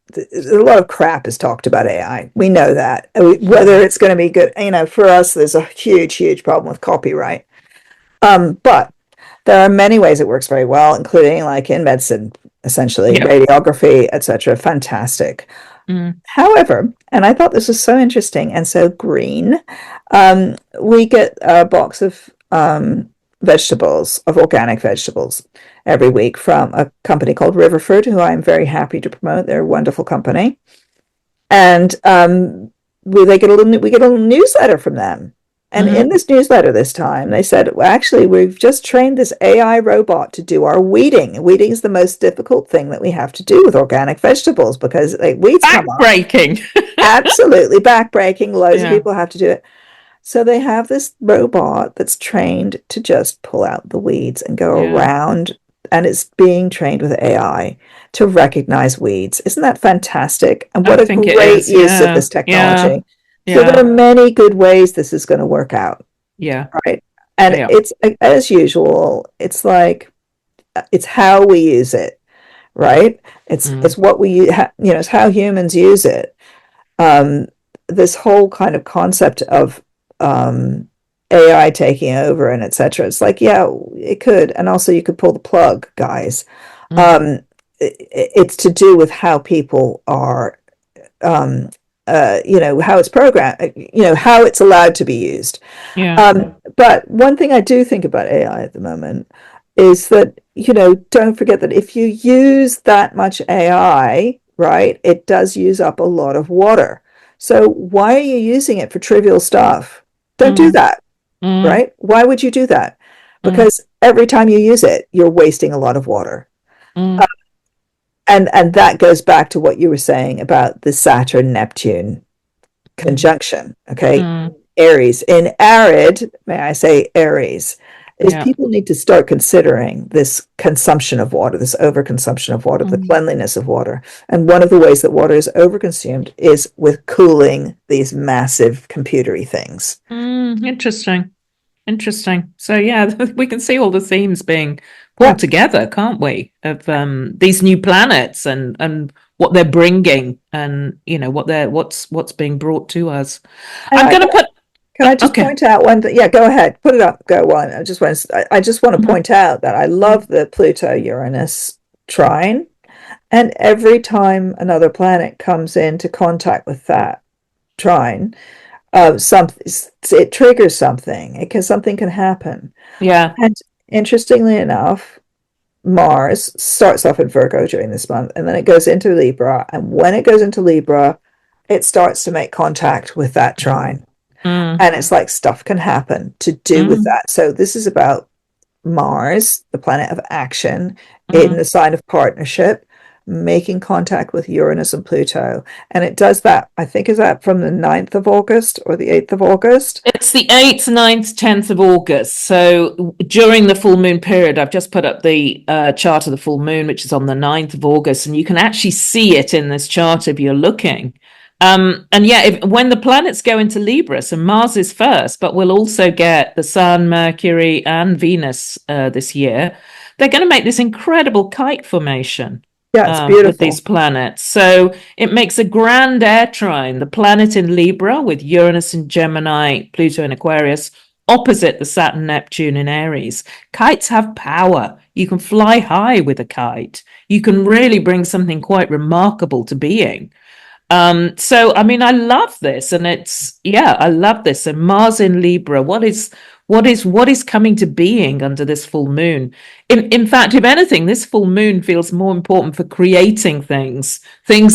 a lot of crap is talked about AI. We know that. Whether Mm. it's going to be good, for us, there's a huge, huge problem with copyright. But there are many ways it works very well, including like in medicine, essentially, Yeah. radiography, etc. Fantastic. Mm. However, and I thought this was so interesting and so green, we get a box of vegetables, of organic vegetables, every week from a company called Riverford, who I'm very happy to promote. They're a wonderful company. And we get a little newsletter from them. And in Mm. this newsletter this time, they said, well, actually, we've just trained this AI robot to do our weeding. Weeding is the most difficult thing that we have to do with organic vegetables because like weeds come up. Backbreaking. Absolutely backbreaking. Loads of Yeah. people have to do it. So they have this robot that's trained to just pull out the weeds and go Yeah. around, and it's being trained with AI to recognize weeds. Isn't that fantastic? And I what a think it great is. use of Yeah. this Yeah. technology. So there are Yeah. many good ways this is going to work out, Yeah. right? And Yeah. it's as usual, it's like it's how we use it, right? It's Mm. what it's how humans use it. um, this whole kind of concept of AI taking over and etc. It's like, yeah, it could, and also you could pull the plug, guys. Mm. Um, it's to do with how people are, um, how it's programmed, how it's allowed to be used. Yeah. But one thing I do think about AI at the moment is that, don't forget that if you use that much AI, right, it does use up a lot of water. So why are you using it for trivial stuff? Don't do Mm. that, Mm. right? Why would you do that? Mm. Because every time you use it, you're wasting a lot of water. Uh, Mm. and that goes back to what you were saying about the Saturn Neptune Mm. conjunction. Okay. Mm. Aries. In arid, may I say Aries, is Yeah. people need to start considering this consumption of water, this overconsumption of water, the Mm. cleanliness of water. And one of the ways that water is overconsumed is with cooling these massive computery things. Mm. Interesting. Interesting. So yeah, we can see all the themes being pulled Yeah. together, can't we? Of these new planets and what they're bringing, and what's being brought to us. And I'm I going to put. can I just Okay. point out one thing? Yeah, go ahead. Put it up. Go on. I just want to Mhm. point out that I love the Pluto Uranus trine. And every time another planet comes into contact with that trine, something it triggers something. Something can happen. Yeah. And interestingly enough, Mars starts off in Virgo during this month, and then it goes into Libra. And when it goes into Libra, it starts to make contact with that trine. Mm. And it's like stuff can happen to do with Mm. that. So this is about Mars, the planet of action, in the Mm. sign of partnership, making contact with Uranus and Pluto. And it does that, I think, is that from the 9th of August or the 8th of August? It's the 8th, 9th, 10th of August. So during the full moon period, I've just put up the chart of the full moon, which is on the 9th of August. And you can actually see it in this chart if you're looking. And yeah, when the planets go into Libra, so Mars is first, but we'll also get the Sun, Mercury, and Venus this year. They're going to make this incredible kite formation Yeah, it's with these beautiful. planets. So it makes a grand air trine, the planet in Libra with Uranus in Gemini, Pluto in Aquarius, opposite the Saturn Neptune in Aries. Kites have power. You can fly high with a kite. You can really bring something quite remarkable to being. So I mean, I love this, and I love this. And Mars in Libra, what is coming to being under this full moon? In fact, if anything, this full moon feels more important for creating things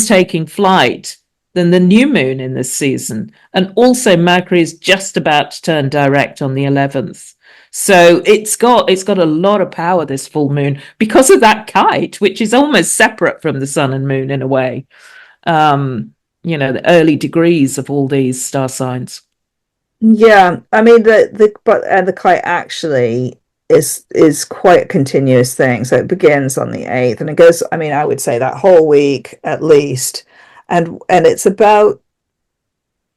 taking flight than the new moon in this season. And also Mercury is just about to turn direct on the 11th. So it's got a lot of power, this full moon, because of that kite, which is almost separate from the sun and moon in a way. The early degrees of all these star signs. Yeah, I mean the kite actually is quite a continuous thing. So it begins on the 8th and it goes, I mean, I would say that whole week at least. And it's about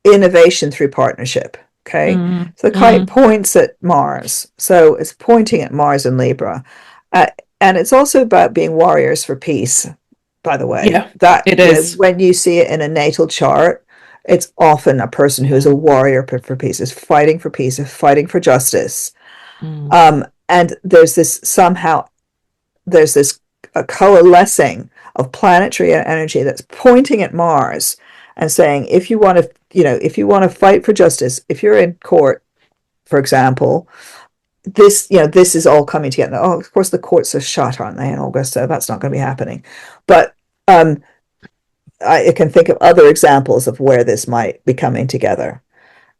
innovation through partnership. Okay. Mm, So the kite mm, points at Mars. So it's pointing at Mars and Libra. And it's also about being warriors for peace, by the way. yeah, That, it is. when you see it in a natal chart, it's often a person who is a warrior for peace, is fighting for peace, is fighting for justice. Mm, And there's this a coalescing of planetary energy that's pointing at Mars and saying, if you want to fight for justice, if you're in court, for example, this is all coming together. Oh, of course, the courts are shut, aren't they, in August? So that's not going to be happening. But I can think of other examples of where this might be coming together.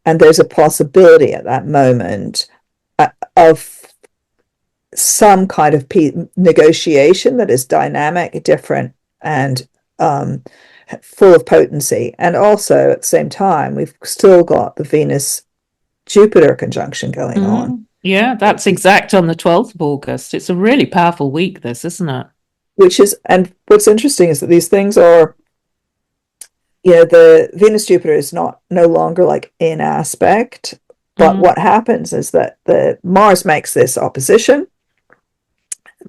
And there's a possibility at that moment of some kind of negotiation that is dynamic, different, and full of potency. And also, at the same time, we've still got the Venus Jupiter conjunction going on. yeah, that's exact on the 12th of August. It's a really powerful week, this, isn't it? And what's interesting is that these things are, the Venus Jupiter is no longer like in aspect, but Mm, what happens is that the Mars makes this opposition,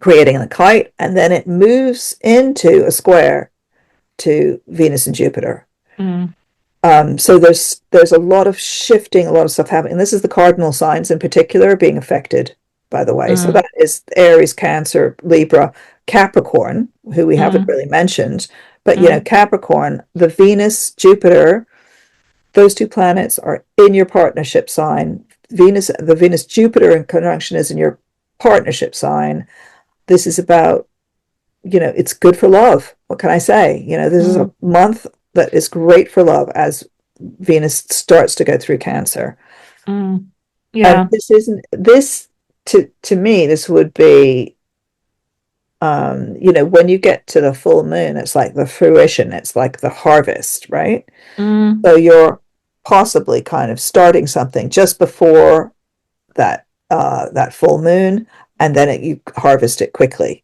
creating a kite, and then it moves into a square to Venus and Jupiter. mm, So there's a lot of shifting, a lot of stuff happening. And this is the cardinal signs in particular being affected, by the way. So mm, that is Aries, Cancer, Libra, Capricorn, who we haven't mm, really mentioned. But mm, Capricorn, the Venus, Jupiter, those two planets are in your partnership sign. The Venus Jupiter in conjunction is in your partnership sign. This is about, it's good for love. What can I say? This is a mm, month that is great for love as Venus starts to go through Cancer. mm. And Yeah. this isn't this to me, this would be when you get to the full moon, it's like the fruition, it's like the harvest, right? Mm, So you're possibly kind of starting something just before that full moon, and then you harvest it quickly,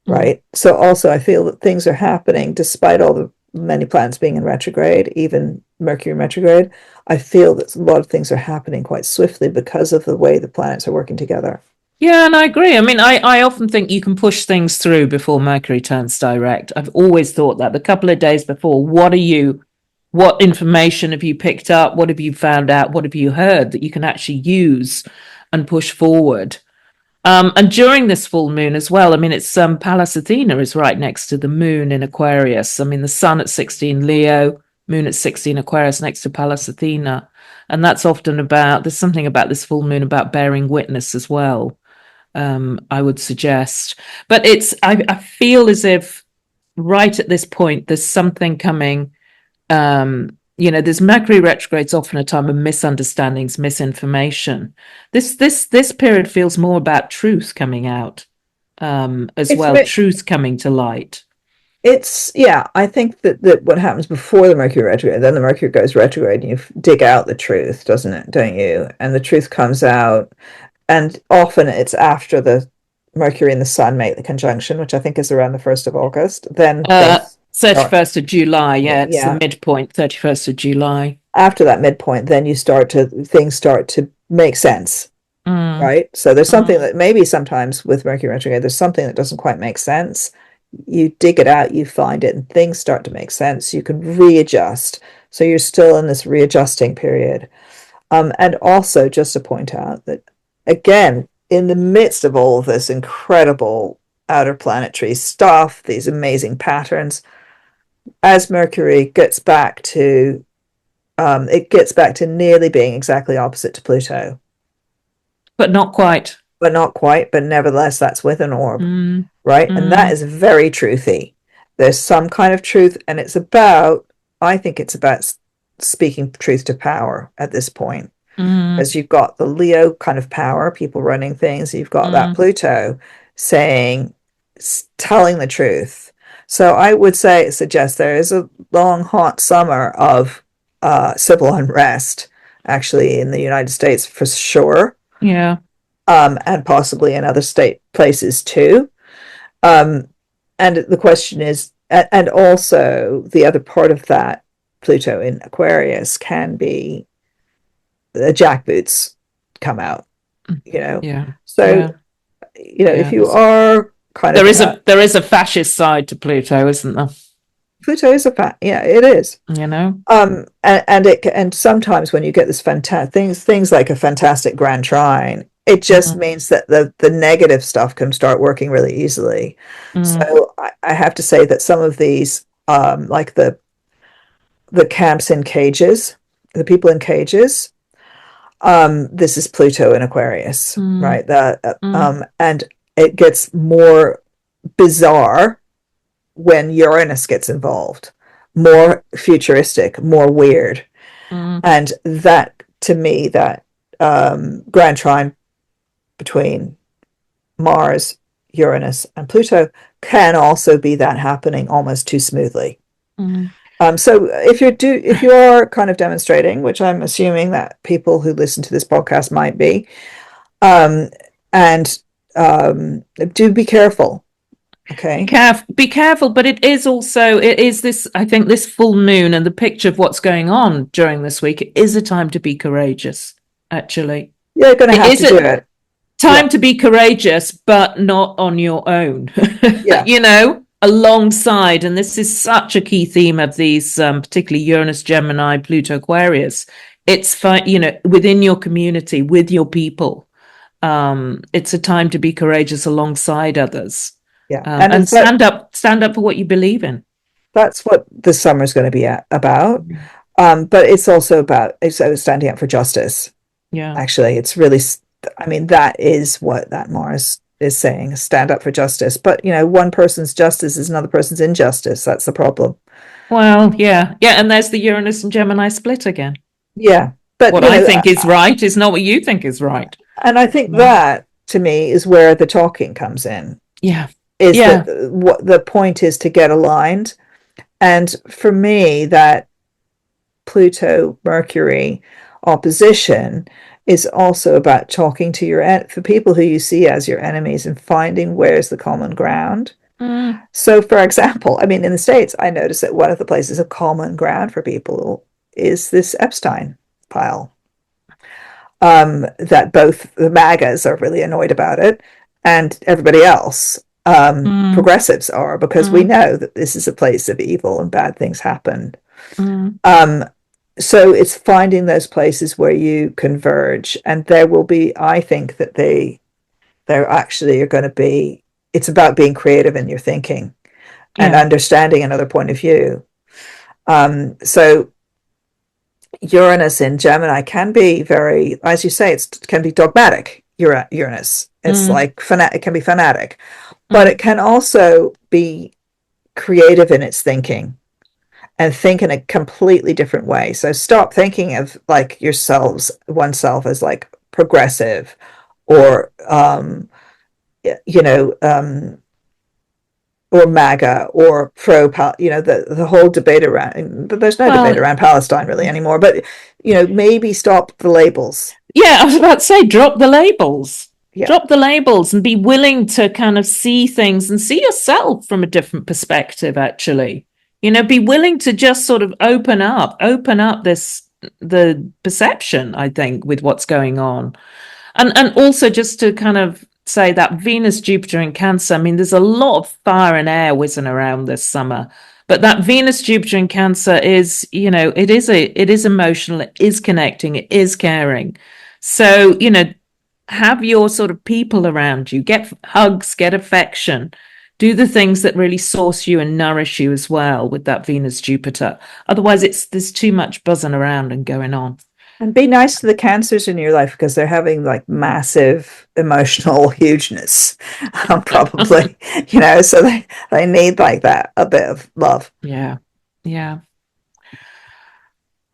mm. right? So also I feel that things are happening despite all the many planets being in retrograde, even Mercury in retrograde. I feel that a lot of things are happening quite swiftly because of the way the planets are working together. Yeah, and I agree. I mean, I often think you can push things through before Mercury turns direct. I've always thought that the couple of days before, what information have you picked up? What have you found out? What have you heard that you can actually use and push forward? And during this full moon as well, I mean, it's Pallas Athena is right next to the moon in Aquarius. I mean, the sun at 16 Leo, moon at 16 Aquarius next to Pallas Athena. And that's often there's something about this full moon about bearing witness as well, I would suggest. But I feel as if right at this point, there's something coming. there's Mercury retrograde's often a time of misunderstandings, misinformation. This period feels more about truth coming out, as It's well, truth coming to light. It's yeah, I think that what happens before the Mercury retrograde, then the Mercury goes retrograde and you dig out the truth, doesn't it? Don't you? And the truth comes out, and often it's after the Mercury and the Sun make the conjunction, which I think is around the 1st of August. Then things start, 31st of July, yeah, it's the yeah. midpoint, 31st of July. After that midpoint, then things start to make sense, Mm, right? So there's something mm, that maybe sometimes with Mercury retrograde, there's something that doesn't quite make sense. You dig it out, you find it, and things start to make sense. You can readjust. So you're still in this readjusting period. And also, just to point out that, again, in the midst of all of this incredible outer planetary stuff, these amazing patterns, as Mercury gets back to, it gets back to nearly being exactly opposite to Pluto, but not quite. but not quite. But nevertheless, that's with an orb, Mm, right? And that mm, is very truthy. There's some kind of truth, and I think it's about speaking truth to power at this point. mm, As you've got the Leo kind of power, people running things, you've got that mm. Pluto saying, telling the truth. So I would suggest there is a long, hot summer of civil unrest, actually, in the United States for sure, Yeah. and possibly in other state places too. Um, and the question is, and also the other part of that, Pluto in Aquarius, can be the jackboots come out, Mm. you know. Yeah. So, Yeah. if Yeah. you are kind of There is a fascist side to Pluto, isn't there? Pluto is a fact, yeah, it is. You know? And sometimes when you get this fantastic things like a fantastic grand trine, it just Mm, means that the negative stuff can start working really easily. mm, So I have to say that some of these, like the camps in cages, the people in cages, this is Pluto in Aquarius, mm, right? That mm, and it gets more bizarre when Uranus gets involved, more futuristic, more weird, mm, and that to me, that grand trine between Mars, Uranus, and Pluto can also be that happening almost too smoothly. mm. So if you are kind of demonstrating, which I'm assuming that people who listen to this podcast might be, um, and do be careful. Okay. Be careful, but it is this, I think, this full moon and the picture of what's going on during this week. It is a time to be courageous, actually. You're going to It have is to do a it. Yeah. time to be courageous, but not on your own, Yeah. alongside. And this is such a key theme of these, particularly Uranus, Gemini, Pluto, Aquarius. It's fine, within your community, with your people. It's a time to be courageous alongside others, Yeah. And and stand up for what you believe in. that's what the summer is going to be about. But it's also standing up for justice. Yeah. Actually, it's really, I mean, that is what that Mars is saying, stand up for justice. But, one person's justice is another person's injustice. That's the problem. Well, yeah, yeah, and there's the Uranus and Gemini split again. Yeah. But, What I think is right is not what you think is right. and I think Yeah. that to me is where the talking comes in, Yeah. is that Yeah. what the point is to get aligned. And for me, that Pluto Mercury opposition is also about talking to for people who you see as your enemies and finding where's the common ground. Mm, So, for example, I mean, in the States, I noticed that one of the places of common ground for people is this Epstein file. That both the MAGAs are really annoyed about it and everybody else, mm, progressives are, because we mm, know that this is a place of evil and bad things happen. mm. Um, so it's finding those places where you converge, and there will be, I think that there actually are going to be, it's about being creative in your thinking and Yeah. understanding another point of view. So Uranus in Gemini can be very, as you say, it can be dogmatic. Uranus, it's Mm, like it can be fanatic, but mm, it can also be creative in its thinking and think in a completely different way. So stop thinking of like yourselves, oneself as like progressive or you know, or MAGA or pro, you know, the whole debate around, but there's no debate Well, around Palestine really anymore. But, you know, maybe stop the labels. yeah, I was about to say, drop the labels. Yeah. Drop the labels and be willing to kind of see things and see yourself from a different perspective, actually. You know, be willing to just sort of open up the perception, I think, with what's going on. And also just to kind of say that Venus, Jupiter in Cancer, I mean, there's a lot of fire and air whizzing around this summer. But that Venus, Jupiter in Cancer is, you know, it is emotional, it is connecting, it is caring. So, you know, have your sort of people around you, get hugs, get affection, do the things that really source you and nourish you as well with that Venus Jupiter. Otherwise, it's there's too much buzzing around and going on. And be nice to the cancers in your life because they're having like massive emotional hugeness, probably, you know, so they need like that, a bit of love. Yeah. Yeah.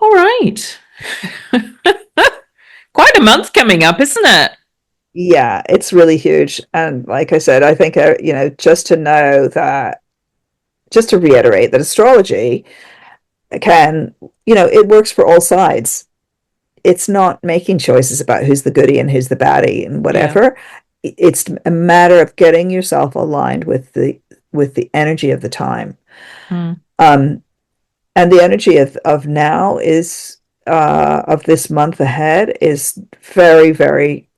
All right. Quite a month coming up, isn't it? Yeah, it's really huge. And like I said, I think, you know, just to know that, just to reiterate that astrology can, you know, it works for all sides. It's not making choices about who's the goody and who's the baddie and Yeah. whatever. It's a matter of getting yourself aligned with the energy of the time. Mm, Um, and the energy of now is of this month ahead is very, very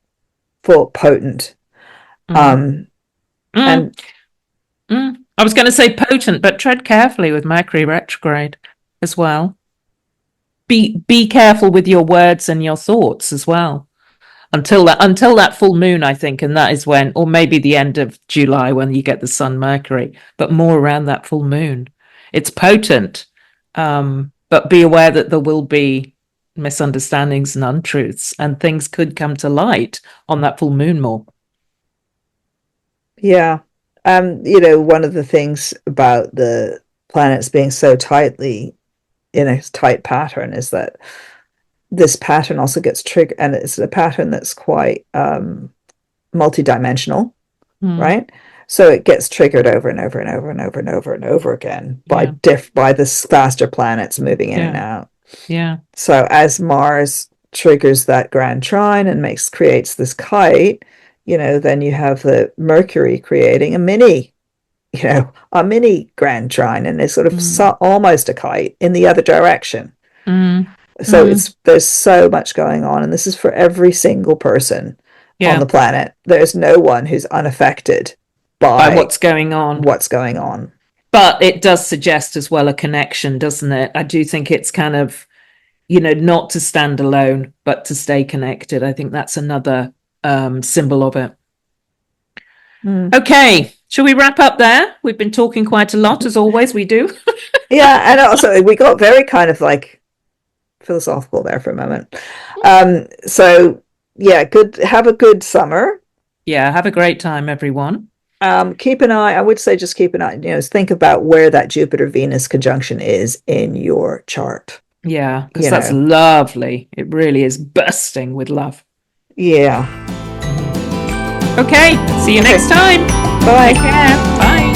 full potent. mm, Um, mm, and mm. I was going to say potent, but tread carefully with Mercury retrograde as well. Be careful with your words and your thoughts as well. Until that full moon, I think, and that is when, or maybe the end of July when you get the Sun Mercury, but more around that full moon. It's potent, but be aware that there will be misunderstandings and untruths, and things could come to light on that full moon more. yeah, you know, one of the things about the planets being so tightly in a tight pattern is that this pattern also gets triggered, and it's a pattern that's quite multidimensional, Mm, right? So it gets triggered over and over and over and over and over and over again yeah, by the faster planets moving in and yeah, out. yeah. So as Mars triggers that grand trine and creates this kite, you know, then you have the Mercury creating a mini, you know, a mini grand trine, and it's sort of Mm, almost a kite in the other direction. mm, So mm, it's there's so much going on, and this is for every single person on the yeah. planet. There's no one who's unaffected By by what's going on. what's going on. But it does suggest as well a connection, doesn't it? I do think it's kind of, you know, not to stand alone, but to stay connected. I think that's another symbol of it. Mm. Okay, shall we wrap up there? We've been talking quite a lot, as always, we do. Yeah, and also we got very kind of like philosophical there for a moment. So yeah, good. Have a good summer. Yeah, have a great time, everyone. Keep an eye. I would say just keep an eye. You know, think about where that Jupiter Venus conjunction is in your chart. Yeah, because You that's know, lovely. It really is bursting with love. yeah. Okay, see you Okay. next time. Take Bye. care. Bye.